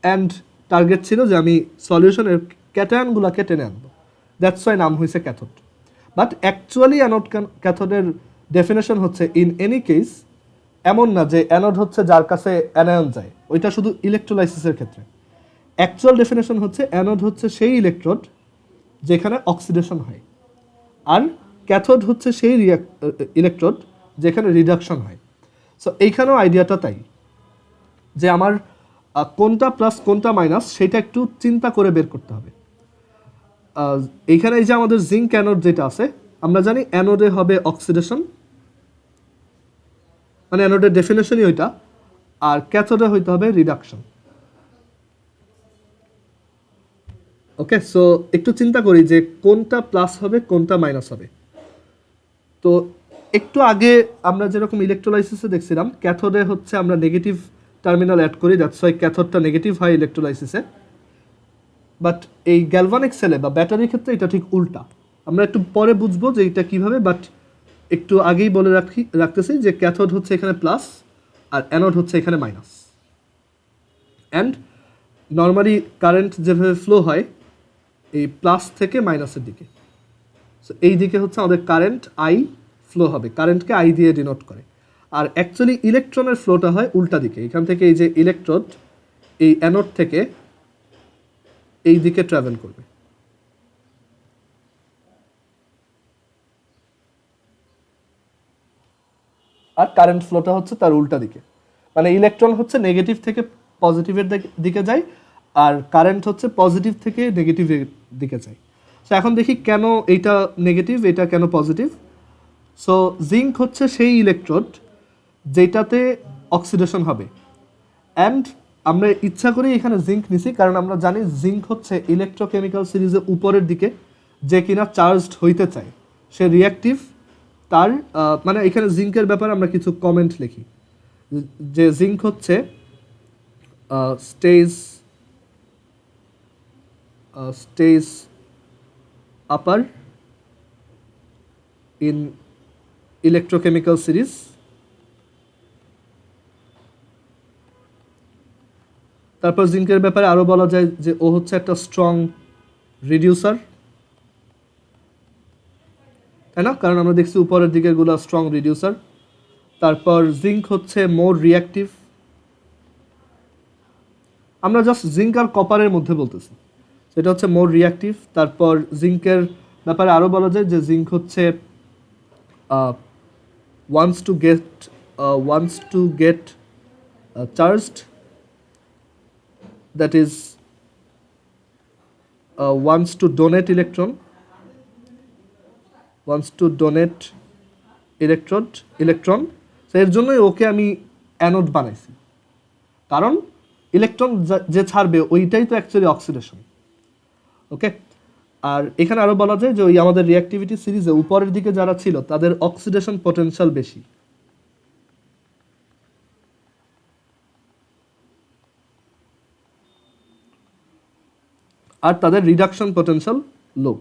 অ্যান্ড টার্গেট ছিল যে আমি সলিউশনের ক্যাটায়নগুলোকে টেনে আনবো। দ্যাটস ওয়াই নাম হয়েছে ক্যাথোড। বাট অ্যাকচুয়ালি অ্যানোড ক্যাথোডের ডেফিনেশন হচ্ছে ইন এনি কেস এমন না যে অ্যানোড হচ্ছে যার কাছে অ্যানায়ন যায়, ওইটা শুধু ইলেকট্রোলাইসিসের ক্ষেত্রে। অ্যাকচুয়াল ডেফিনেশন হচ্ছে অ্যানোড হচ্ছে সেই ইলেকট্রোড যেখানে অক্সিডেশন হয়, আর ক্যাথোড হচ্ছে সেই ইলেকট্রোড যেখানে রিডাকশন হয়। সো এইখানেও আইডিয়াটা তাই, যে আমার কোনটা প্লাস কোনটা মাইনাস সেটা একটু চিন্তা করে বের করতে হবে। এইখানে এই যে আমাদের জিঙ্ক অ্যানোড যেটা আছে, আমরা জানি অ্যানোডে হবে অক্সিডেশন, মানে অ্যানোডের ডেফিনেশনই ওইটা, আর ক্যাথোডে হইতে হবে রিডাকশন। ওকে, সো একটু চিন্তা করি যে কোনটা প্লাস হবে কোনটা মাইনাস হবে। তো একটু আগে আমরা যেরকম ইলেকট্রোলাইসিসে দেখছিলাম ক্যাথোডে হচ্ছে আমরা নেগেটিভ টার্মিনাল অ্যাড করি, দ্যাটস ওয়াই ক্যাথোডটা নেগেটিভ হয় ইলেকট্রোলাইসিসে। বাট এই গ্যালভানিক সেলে বা ব্যাটারির ক্ষেত্রে এটা ঠিক উল্টা। আমরা একটু পরে বুঝবো যে এটা কীভাবে, বাট একটু আগেই বলে রাখতেছি যে ক্যাথোড হচ্ছে এখানে প্লাস আর অ্যানোড হচ্ছে এখানে মাইনাস। অ্যান্ড নর্মালি কারেন্ট যেভাবে ফ্লো হয় এই প্লাস থেকে মাইনাসের দিকে, সো এই দিকে হচ্ছে আমাদের কারেন্ট আই ফ্লো হবে, কারেন্টকে আই দিয়ে ডিনোট করে। আর অ্যাকচুয়ালি ইলেকট্রনের ফ্লোটা হয় উল্টা দিকে, এখান থেকে এই যে ইলেকট্রন এই অ্যানোড থেকে এই দিকে ট্রাভেল করবে। আর কারেন্ট ফ্লোটা হচ্ছে তার উল্টা দিকে, মানে ইলেকট্রন হচ্ছে নেগেটিভ থেকে পজিটিভের দিকে যায় আর কারেন্ট হচ্ছে পজিটিভ থেকে নেগেটিভের দিকে যায়। সো এখন দেখি কেন এইটা নেগেটিভ, এটা কেন পজিটিভ। সো জিঙ্ক হচ্ছে সেই ইলেকট্রোড যেটাতে অক্সিডেশন হবে, অ্যান্ড আমরা ইচ্ছা করি এখানে জিঙ্ক নিছি কারণ আমরা জানি জিঙ্ক হচ্ছে ইলেকট্রোকেমিক্যাল সিরিজের উপরের দিকে যে কিনা চার্জড হইতে চায়, সে রিয়াক্টিভ। তার মানে এখানে জিঙ্কের ব্যাপারে আমরা কিছু কমেন্ট লিখি যে জিঙ্ক হচ্ছে stage upper in electrochemical series, তারপর জিঙ্কের ব্যাপারে আরও বলা যায় যে ও হচ্ছে একটা স্ট্রং রিডিউসার, তাই না? কারণ আমরা দেখছি উপরের দিকেরগুলো স্ট্রং রিডিউসার। তারপর জিঙ্ক হচ্ছে মোর রিয়াক্টিভ, আমরা জাস্ট জিঙ্ক আর কপারের মধ্যে বলতেছি, সেটা হচ্ছে মোর রিয়াক্টিভ। তারপর জিঙ্কের ব্যাপারে আরও বলা যায় যে জিঙ্ক হচ্ছে wants to gate charged, that is wants to donate electron, so এর জন্যই ওকে আমি অ্যানোড বানাইছি, কারণ ইলেকট্রন যে ছাড়বে ওইটাই তো অ্যাকচুয়ালি অক্সিডেশন। ওকে, আর এখানে আরও বলা যায় যে ওই আমাদের রিঅ্যাক্টিভিটি সিরিজে উপরের দিকে যারা ছিল তাদের অক্সিডেশন পটেনশিয়াল বেশি, আর তাদের রিডাকশন পটেনশিয়াল লো।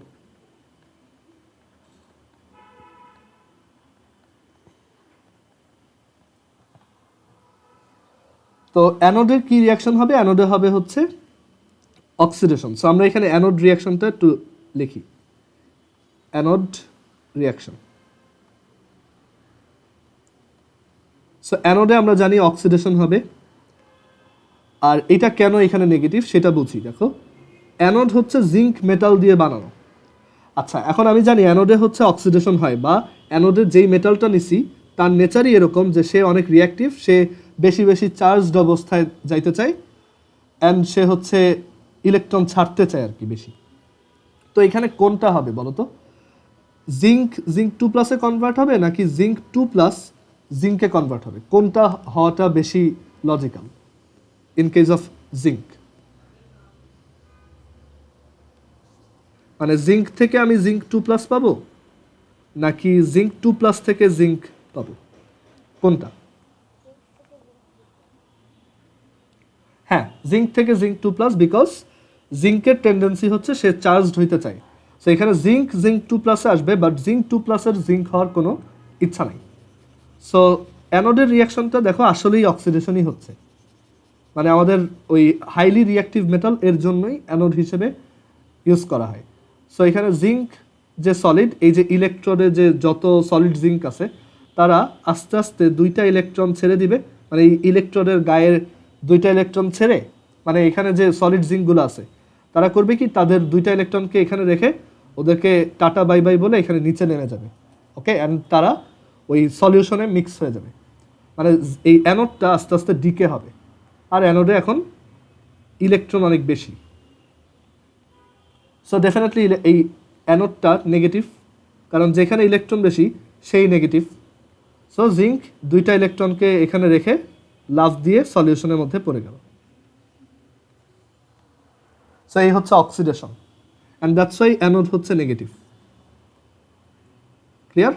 তো অ্যানোডের কি রিয়াকশন হবে? অ্যানোডে হবে হচ্ছে অক্সিডেশন। সো আমরা এখানে অ্যানোড রিয়াকশনটা একটু লিখি, অ্যানোড রিয়াকশন। সো অ্যানোডে আমরা জানি অক্সিডেশন হবে, আর এটা কেন এখানে নেগেটিভ সেটা বুঝি। দেখো, অ্যানোড হচ্ছে জিঙ্ক মেটাল দিয়ে বানানো। আচ্ছা, এখন আমি জানি অ্যানোডে হচ্ছে অক্সিডেশন হয়, বা অ্যানোডের যেই মেটালটা নিছি তার নেচারই এরকম যে সে অনেক রিয়াক্টিভ, সে বেশি বেশি চার্জড অবস্থায় যাইতে চায়, অ্যান্ড সে হচ্ছে ইলেকট্রন ছাড়তে চায় আর কি বেশি। তো এখানে কোনটা হবে বলো তো? জিঙ্ক 2+ কনভার্ট হবে নাকি জিঙ্ক 2+ জিঙ্কে কনভার্ট হবে? কোনটা হওয়াটা বেশি logical in case of zinc? মানে জিঙ্ক থেকে আমি জিঙ্ক 2+ পাবো নাকি জিঙ্ক 2+ থেকে জিঙ্ক পাবো, কোনটা? হ্যাঁ, জিঙ্ক থেকে জিঙ্ক 2+, বিকজ জিঙ্কের টেন্ডেন্সি হচ্ছে সে চার্জড হইতে চায়। সো এখানে জিঙ্ক 2+-এ আসবে, বাট জিঙ্ক 2+-এর জিঙ্ক হওয়ার কোনো ইচ্ছা নাই। সো অ্যানোডের রিয়াকশনটা দেখো আসলেই অক্সিডেশনই হচ্ছে, মানে আমাদের ওই হাইলি রিয়াক্টিভ মেটাল এর জন্যই অ্যানোড হিসেবে ইউজ করা হয়। সো এখানে জিঙ্ক যে সলিড, এই যে ইলেকট্রনে যে যত সলিড জিঙ্ক আছে তারা আস্তে আস্তে 2টা ইলেকট্রন ছেড়ে দিবে, মানে এই ইলেকট্রনের গায়ের 2টা ইলেকট্রন ছেড়ে, মানে এখানে যে সলিড জিঙ্কগুলো আছে তারা করবে কি, তাদের 2টা ইলেকট্রনকে এখানে রেখে ওদেরকে টাটা বাই বাই বলে এখানে নিচে নেমে যাবে। ওকে, অ্যান্ড তারা ওই সলিউশনে মিক্স হয়ে যাবে, মানে এই অ্যানোডটা আস্তে আস্তে ডিকে হবে। আর অ্যানোডে এখন ইলেকট্রন অনেক বেশি, সো ডেফিনেটলি এই অ্যানোডটা নেগেটিভ, কারণ যেখানে ইলেকট্রন বেশি সেই নেগেটিভ। সো জিঙ্ক 2টা ইলেকট্রনকে এখানে রেখে লাফ দিয়ে সলিউশনের মধ্যে পড়ে গেল। সো এই হচ্ছে oxidation, and that's why anode হচ্ছে নেগেটিভ। ক্লিয়ার?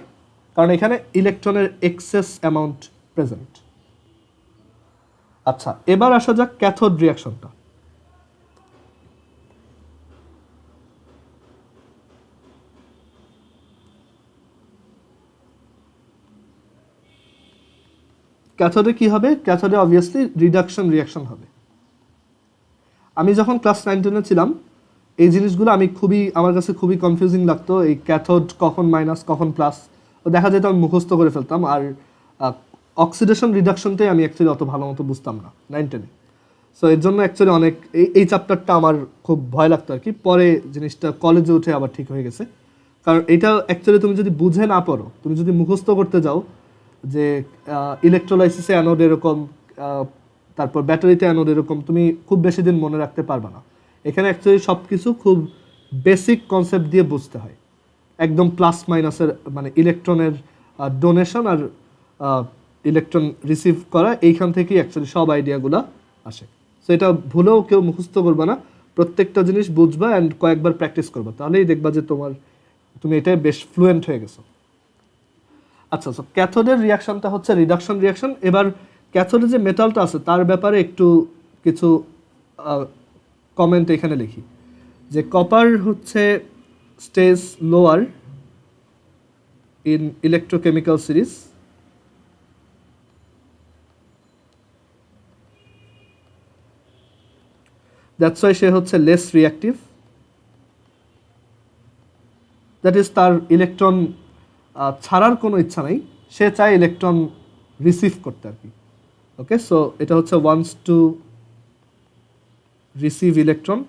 কারণ এখানে ইলেকট্রনের এক্সেস অ্যামাউন্ট প্রেজেন্ট। আচ্ছা, এবার আসা যাক ক্যাথোড রিয়াকশনটা। ক্যাথোডে কি হবে? ক্যাথোডে অবভিয়াসলি রিডাকশন রিয়াকশন হবে। আমি যখন ক্লাস 9-10 ছিলাম এই জিনিসগুলো আমার কাছে খুবই কনফিউজিং লাগতো। এই ক্যাথোড কখন মাইনাস কখন প্লাস দেখা যেত, আমি মুখস্থ করে ফেলতাম। আর অক্সিডেশন রিডাকশনটাই আমি অ্যাকচুয়ালি অত ভালো মতো বুঝতাম না 9-10-এ। সো এর জন্য অ্যাকচুয়ালি অনেক এই চ্যাপ্টারটা আমার খুব ভয় লাগতো আর কি। পরে জিনিসটা কলেজে উঠে আবার ঠিক হয়ে গেছে। কারণ এটা অ্যাকচুয়ালি তুমি যদি বুঝে না পড়ো, তুমি যদি মুখস্থ করতে যাও যে ইলেকট্রোলাইসিসে অ্যানোড এরকম, তারপর ব্যাটারিতে অ্যানোড এরকম, তুমি খুব বেশি দিন মনে রাখতে পারবে না। এখানে অ্যাকচুয়ালি সব কিছু খুব বেসিক কনসেপ্ট দিয়ে বুঝতে হয়। একদম প্লাস মাইনাসের মানে ইলেকট্রনের ডোনেশন আর ইলেকট্রন রিসিভ করা, এইখান থেকেই অ্যাকচুয়ালি সব আইডিয়াগুলো আসে। সো এটা ভুলেও কেউ মুখস্থ করবে না, প্রত্যেকটা জিনিস বুঝবা অ্যান্ড কয়েকবার প্র্যাকটিস করবা, তাহলেই দেখবা যে তুমি এটাই বেশ ফ্লুয়েন্ট হয়ে গেছো। আচ্ছা, সো ক্যাথোডের রিয়াকশনটা হচ্ছে রিডাকশন রিয়াকশন। এবার ক্যাথোডে যে মেটালটা আছে তার ব্যাপারে একটু কিছু কমেন্ট এখানে লিখি। যে কপার হচ্ছে stage lower in electrochemical series, that's why সে হচ্ছে লেস রিয়াক্টিভ। দ্যাট ইজ তার ইলেকট্রন ছাড়ার কোনো ইচ্ছা নাই, সে চায় ইলেকট্রন রিসিভ করতে আর কি। ওকে, সো এটা হচ্ছে ওয়ান্টস টু রিসিভ ইলেকট্রন।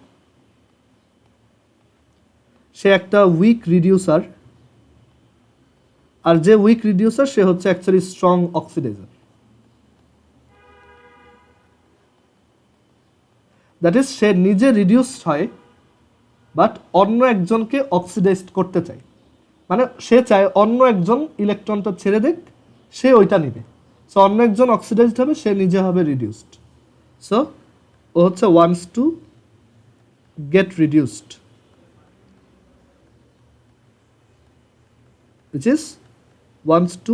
সে একটা উইক রিডিউসার, আর যে উইক রিডিউসার সে হচ্ছে actually strong oxidiser. That is সে নিজে রিডিউস হয় বাট অন্য একজনকে অক্সিডাইজড করতে চায়, মানে সে চায় অন্য একজন ইলেকট্রনটা ছেড়ে দেখ, সে ওইটা নিবে। সো অন্য একজন অক্সিডাইজড হবে, সে নিজে হবে রিডিউসড। সো ও হচ্ছে wants to get reduced, which is wants to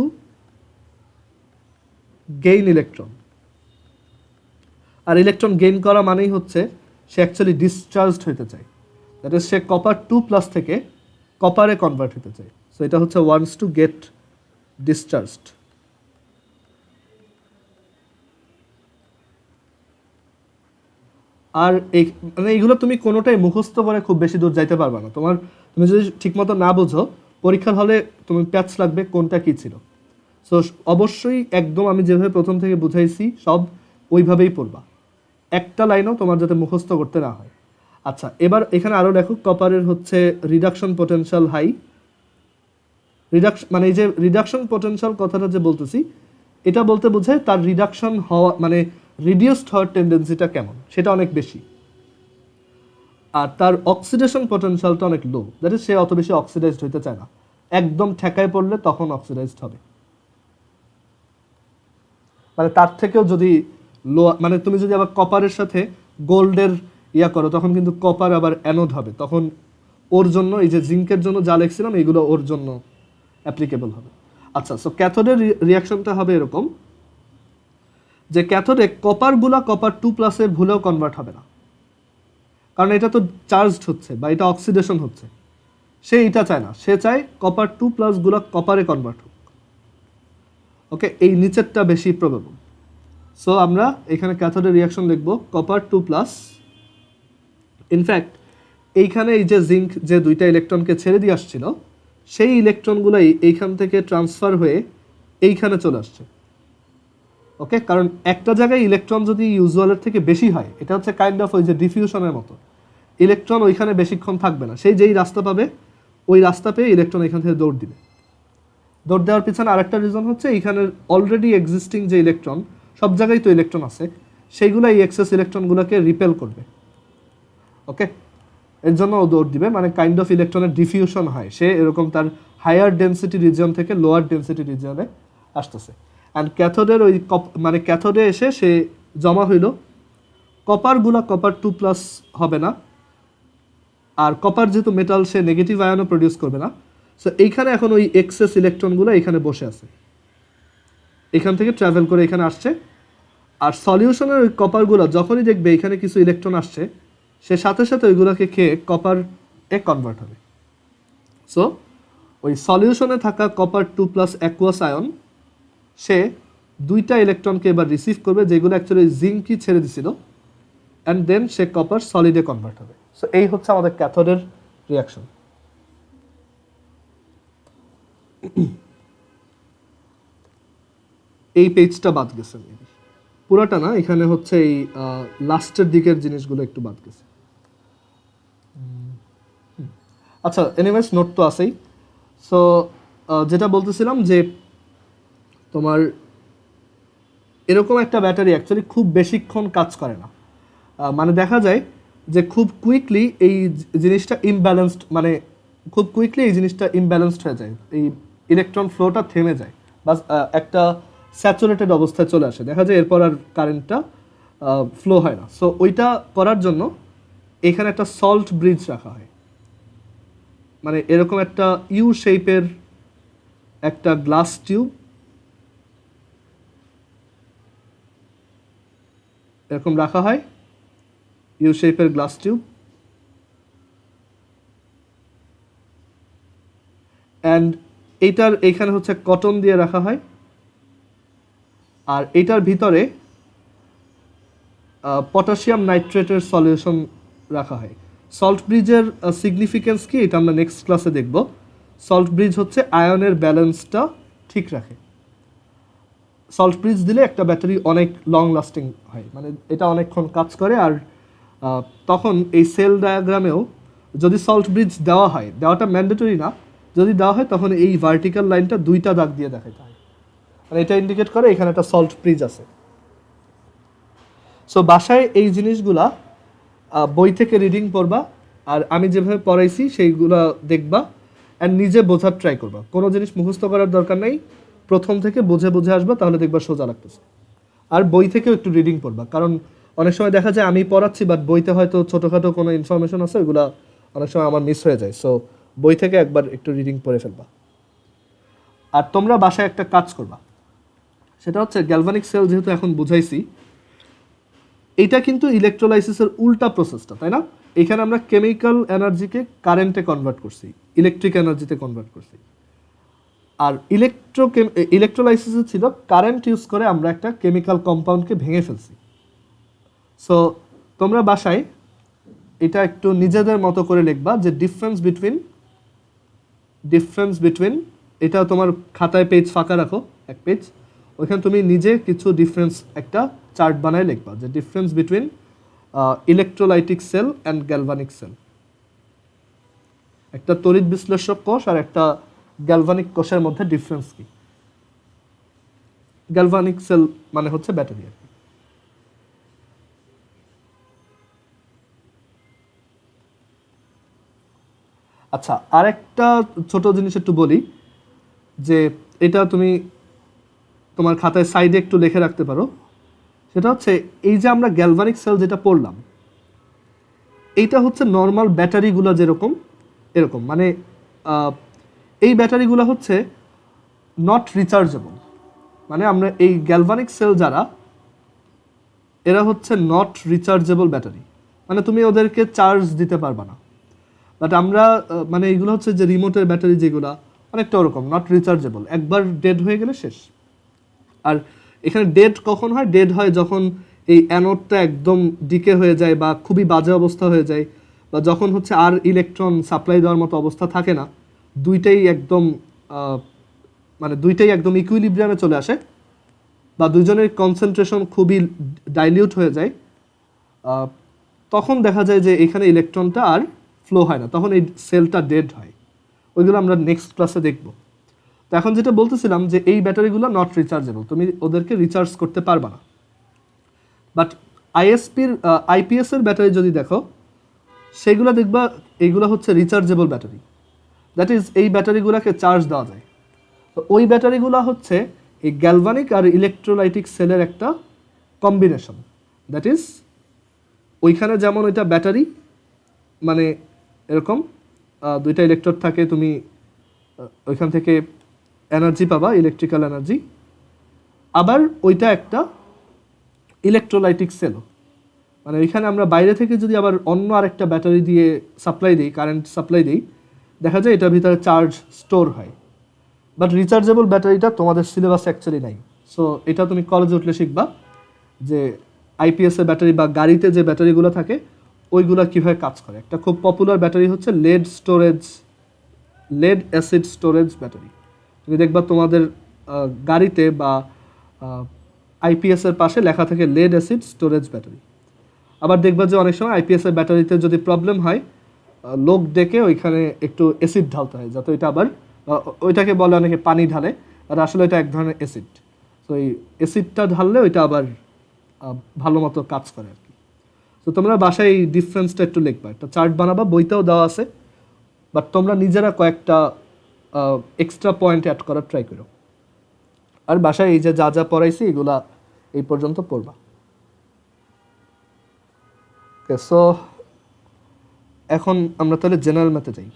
gain electron। আর ইলেকট্রন গেইন করা মানেই হচ্ছে সে অ্যাকচুয়ালি ডিসচার্জড হতে চায়, দ্যাট ইজ সে কপার 2+ থেকে কপারে কনভার্ট হতে চায়। সো এটা হচ্ছে ওয়ান্টস টু গেট ডিসচার্জড। আর মানে এইগুলো তুমি কোনোটাই মুখস্থ করে খুব বেশি দূর যাইতে পারবে না। তুমি যদি ঠিকমতো না বুঝো, পরীক্ষার হলে তুমি প্যাচ লাগবে কোনটা কী ছিল। সো অবশ্যই একদম আমি যেভাবে প্রথম থেকে বুঝাইছি সব ওইভাবেই পড়বা, একটা লাইনও তোমার যাতে মুখস্থ করতে না হয়। আচ্ছা, এবার এখানে আরও দেখো, কপারের হচ্ছে রিডাকশন পোটেনশিয়াল হাই। মানে এই যে রিডাকশন পোটেনশিয়াল কথাটা যে বলতেছি, এটা বলতে বোঝায় তার রিডাকশন হওয়া মানে রিডিউসড হওয়ার টেন্ডেন্সিটা কেমন, সেটা অনেক বেশি। আর তার অক্সিডেশন পোটেনশিয়ালটা অনেক লো, দ্যাট ইজ সে অত বেশি অক্সিডাইজড হতে চায় না, একদম ঠেকায় পড়লে তখন অক্সিডাইজড হবে। মানে তার থেকেও যদি লো, মানে তুমি যদি আবার কপারের সাথে গোল্ডের করো, তখন কিন্তু কপার আবার অ্যানোড হবে, তখন ওর জন্য এই যে জিঙ্কের জন্য যা লিখছিলাম এইগুলো ওর জন্য অ্যাপ্লিকেবল হবে। আচ্ছা, সো ক্যাথোডের রিয়াকশনটা হবে এরকম যে ক্যাথোডে কপারগুলা কপার 2+ ভুলেও কনভার্ট হবে না, কারণ এটা তো চার্জড হচ্ছে বা এটা অক্সিডেশন হচ্ছে। সে এটা চায় না, সে চায় কপার 2+ গুলা কপারে কনভার্ট হোক। ওকে, এই নিচেরটা বেশি প্রবেবল। সো আমরা এখানে ক্যাথোডের রিয়াকশন লিখব কপার 2+। ইনফ্যাক্ট এইখানে এই যে জিঙ্ক যে দুইটা ইলেকট্রনকে ছেড়ে দিয়ে আসছিল, সেই ইলেকট্রনগুলোই এইখান থেকে ট্রান্সফার হয়ে এইখানে চলে আসছে। ওকে, কারণ একটা জায়গায় ইলেকট্রন যদি ইউজুয়ালের থেকে বেশি হয়, এটা হচ্ছে কাইন্ড অফ ওই যে ডিফিউশনের মতো, ইলেকট্রন ওইখানে বেশিক্ষণ থাকবে না, সেই যেই রাস্তা পাবে ওই রাস্তা পেয়ে ইলেকট্রন এখান থেকে দৌড় দিবে। দৌড় দেওয়ার পিছনে আরেকটা রিজন হচ্ছে এইখানে অলরেডি এক্সিস্টিং যে ইলেকট্রন, সব জায়গায় তো ইলেকট্রন আছে, সেইগুলো এই এক্সেস ইলেকট্রনগুলোকে রিপেল করবে। ওকে, এর জন্য ও দৌড় দিবে, মানে কাইন্ড অফ ইলেকট্রনের ডিফিউশন হয়, সে এরকম তার হায়ার ডেন্সিটি রিজিয়ন থেকে লোয়ার ডেন্সিটি রিজিয়নে আসতেছে। অ্যান্ড ক্যাথোডের ওই মানে ক্যাথোডে এসে সে জমা হইল, কপারগুলা কপার 2+ হবে না, আর কপার যেহেতু মেটাল সে নেগেটিভ আয়নও প্রডিউস করবে না। সো এইখানে এখন ওই এক্সেস ইলেকট্রনগুলো এখানে বসে আছে, এখান থেকে ট্রাভেল করে এখানে আসছে, আর সলিউশনের ওই কপারগুলো যখনই দেখবে এখানে কিছু ইলেকট্রন আসছে, সে সাথে সাথে ওইগুলোকে খেয়ে কপার এ কনভার্ট হবে। সো ওই সলিউশনে থাকা কপার 2+ অ্যাকুয়াস আয়ন সে 2টা ইলেকট্রনকে এবার রিসিভ করবে, যেগুলো অ্যাকচুয়ালি জিঙ্কই ছেড়ে দিছিল, অ্যান্ড দেন সে কপার সলিডে কনভার্ট হবে। সো এই হচ্ছে আমাদের ক্যাথোডের রিয়াকশন। এই পেজটা বাদ গেছে, পুরাটা না, এখানে হচ্ছে এই লাস্টের দিকের জিনিসগুলো একটু বাদ গেছে। আচ্ছা, এনিওয়েজ নোট তো আছেই। সো যেটা বলতেছিলাম যে তোমার এরকম একটা ব্যাটারি অ্যাকচুয়ালি খুব বেশিক্ষণ কাজ করে না। মানে দেখা যায় যে খুব কুইকলি এই জিনিসটা ইমব্যালেন্সড, মানে খুব কুইকলি এই জিনিসটা ইমব্যালেন্সড হয়ে যায়, এই ইলেকট্রন ফ্লোটা থেমে যায় বা একটা স্যাচুরেটেড অবস্থায় চলে আসে, দেখা যায় এরপর আর কারেন্টটা ফ্লো হয় না। সো ওইটা করার জন্য এখানে একটা সল্ট ব্রিজ রাখা হয়, মানে এরকম একটা ইউ শেপের একটা গ্লাস টিউব এরকম রাখা হয়, ইউ শেপের গ্লাস টিউব, অ্যান্ড এইটার এইখানে হচ্ছে কটন দিয়ে রাখা হয়, আর এইটার ভিতরে পটাশিয়াম নাইট্রেটের সলিউশন রাখা হয়। সল্ট ব্রিজের সিগনিফিকেন্স কি, এটা আমরা নেক্সট ক্লাসে দেখব। সল্ট ব্রিজ হচ্ছে আয়নের ব্যালেন্সটা ঠিক রাখে। সল্ট ব্রিজ দিলে একটা ব্যাটারি অনেক লং লাস্টিং হয়, মানে এটা অনেকক্ষণ কাজ করে। আর তখন এই সেল ডায়াগ্রামেও যদি সল্ট ব্রিজ দেওয়া হয়, দেওয়াটা ম্যান্ডেটরি না, যদি দেওয়া হয় তখন এই ভার্টিক্যাল লাইনটা 2টা দাগ দিয়ে দেখাতে হয়, মানে এটা ইন্ডিকেট করে এখানে একটা সল্ট ব্রিজ আছে। সো বাসায় এই জিনিসগুলা বই থেকে রিডিং পড়বা, আর আমি যেভাবে পড়াইছি সেইগুলা দেখবা, অ্যান্ড নিজে বোঝার ট্রাই করবা। কোনো জিনিস মুখস্থ করার দরকার নেই, প্রথম থেকে বুঝে বুঝে আসবা, তাহলে দেখবা সোজা লাগতেছে। আর বই থেকেও একটু রিডিং পড়বা, কারণ অনেক সময় দেখা যায় আমি পড়াচ্ছি বাট বইতে হয়তো ছোটোখাটো কোনো ইনফরমেশন আছে, ওইগুলা অনেক সময় আমার মিস হয়ে যায়। সো বই থেকে একবার একটু রিডিং পড়ে ফেলবা। আর তোমরা বাসায় একটা কাজ করবা, সেটা হচ্ছে গ্যালভানিক সেল যেহেতু এখন বুঝাইছি, এটা কিন্তু ইলেকট্রোলাইসিসের উল্টা প্রসেসটা, তাই না? এখানে আমরা কেমিক্যাল এনার্জিকে কারেন্টে কনভার্ট করছি, ইলেকট্রিক এনার্জিতে কনভার্ট করছি। আর ইলেকট্রোলাইসিসে ছিল কারেন্ট ইউজ করে আমরা একটা কেমিক্যাল কম্পাউন্ডকে ভেঙে ফেলছি। সো তোমরা বাসায় এটা একটু নিজেদের মতো করে লিখবা যে ডিফারেন্স বিটুইন, এটা তোমার খাতায় পেজ ফাঁকা রাখো, এক পেজ, ওইখানে তুমি নিজে কিছু ডিফারেন্স একটা চার্ট বানায় লিখবা যে difference between electrolytic cell and galvanic cell. একটা তড়িৎ বিশ্লেষক কোষ আর একটা গ্যালভানিক কোষের মধ্যে ডিফারেন্স কি? গ্যালভানিক সেল মানে হচ্ছে ব্যাটারি আর কি। আচ্ছা, আরেকটা ছোট জিনিস একটু বলি, যে এটা তুমি তোমার খাতায় সাইডে একটু লিখে রাখতে পারো। সেটা হচ্ছে এই যে আমরা গ্যালভানিক সেল যেটা পড়লাম, এইটা হচ্ছে নর্মাল ব্যাটারিগুলো যেরকম এরকম, মানে এই ব্যাটারিগুলো হচ্ছে নট রিচার্জেবল। মানে আমরা এই গ্যালভানিক সেল যারা, এরা হচ্ছে নট রিচার্জেবল ব্যাটারি, মানে তুমি ওদেরকে চার্জ দিতে পারবা না। বাট আমরা মানে এইগুলো হচ্ছে যে রিমোটের ব্যাটারি যেগুলো, অনেকটা ওরকম নট রিচার্জেবল, একবার ডেড হয়ে গেলে শেষ। আর এখানে ডেড কখন হয়? ডেড হয় যখন এই অ্যানোডটা একদম ডিকে হয়ে যায় বা খুবই বাজে অবস্থা হয়ে যায়, বা যখন হচ্ছে আর ইলেকট্রন সাপ্লাই দেওয়ার মতো অবস্থা থাকে না, দুইটাই একদম ইকুইলিব্রিয়ামে চলে আসে, বা দুইজনের কনসেন্ট্রেশন খুবই ডাইলিউট হয়ে যায়, তখন দেখা যায় যে এখানে ইলেকট্রনটা আর ফ্লো হয় না, তখন এই সেলটা ডেড হয়। ওইগুলো আমরা নেক্সট ক্লাসে দেখব। তো এখন যেটা বলতেছিলাম যে এই ব্যাটারিগুলো নট রিচার্জেবল, তুমি ওদেরকে রিচার্জ করতে পারবা না। বাট আইপিএসের ব্যাটারি যদি দেখো, সেগুলো দেখবা এইগুলো হচ্ছে রিচার্জেবল ব্যাটারি, দ্যাট ইজ এই ব্যাটারিগুলোকে চার্জ দেওয়া যায়। তো ওই ব্যাটারিগুলো হচ্ছে এই গ্যালভানিক আর ইলেকট্রোলাইটিক সেলের একটা কম্বিনেশন, দ্যাট ইজ ওইখানে যেমন ওইটা ব্যাটারি, মানে এরকম দুইটা ইলেকট্রোড থাকে, তুমি ওইখান থেকে এনার্জি পাবা, ইলেকট্রিক্যাল এনার্জি। আবার ওইটা একটা ইলেকট্রোলাইটিক সেলও, মানে এখানে আমরা বাইরে থেকে যদি আবার অন্য আরেকটা ব্যাটারি দিয়ে সাপ্লাই দিই, কারেন্ট সাপ্লাই দিই, দেখা যায় এটার ভিতরে চার্জ স্টোর হয়। বাট রিচার্জেবল ব্যাটারিটা তোমাদের সিলেবাস অ্যাকচুয়ালি নাই। সো এটা তুমি কলেজে উঠলে শিখবা যে আইপিএসের ব্যাটারি বা গাড়িতে যে ব্যাটারিগুলো থাকে ওইগুলো কীভাবে কাজ করে। একটা খুব পপুলার ব্যাটারি হচ্ছে লেড অ্যাসিড স্টোরেজ ব্যাটারি। তুমি দেখবা তোমাদের গাড়িতে বা আইপিএসের পাশে লেখা থাকে লেড অ্যাসিড স্টোরেজ ব্যাটারি। আবার দেখবা যে অনেক সময় আইপিএসের ব্যাটারিতে যদি প্রবলেম হয়, লোক ডেকে ওইখানে একটু অ্যাসিড ঢালতে হয় যাতে ওইটা আবার ওইটাকে বলে অনেকে পানি ঢালে, আর আসলে এটা এক ধরনের অ্যাসিড। তো এই অ্যাসিডটা ঢাললে ওইটা আবার ভালো মতো কাজ করে আর কি। তো তোমরা বাসায় এই ডিফারেন্সটা একটু লিখবা, একটা চার্ট বানাবা, বইতেও দেওয়া আছে, বাট তোমরা নিজেরা কয়েকটা এক্সট্রা পয়েন্ট অ্যাড করার ট্রাই করো। আর বাসায় এই যে যা যা পড়াইছি এগুলা এই পর্যন্ত পড়বা। ওকে, সো এখন আমরা তাহলে জেনারেল ম্যাথে যাই।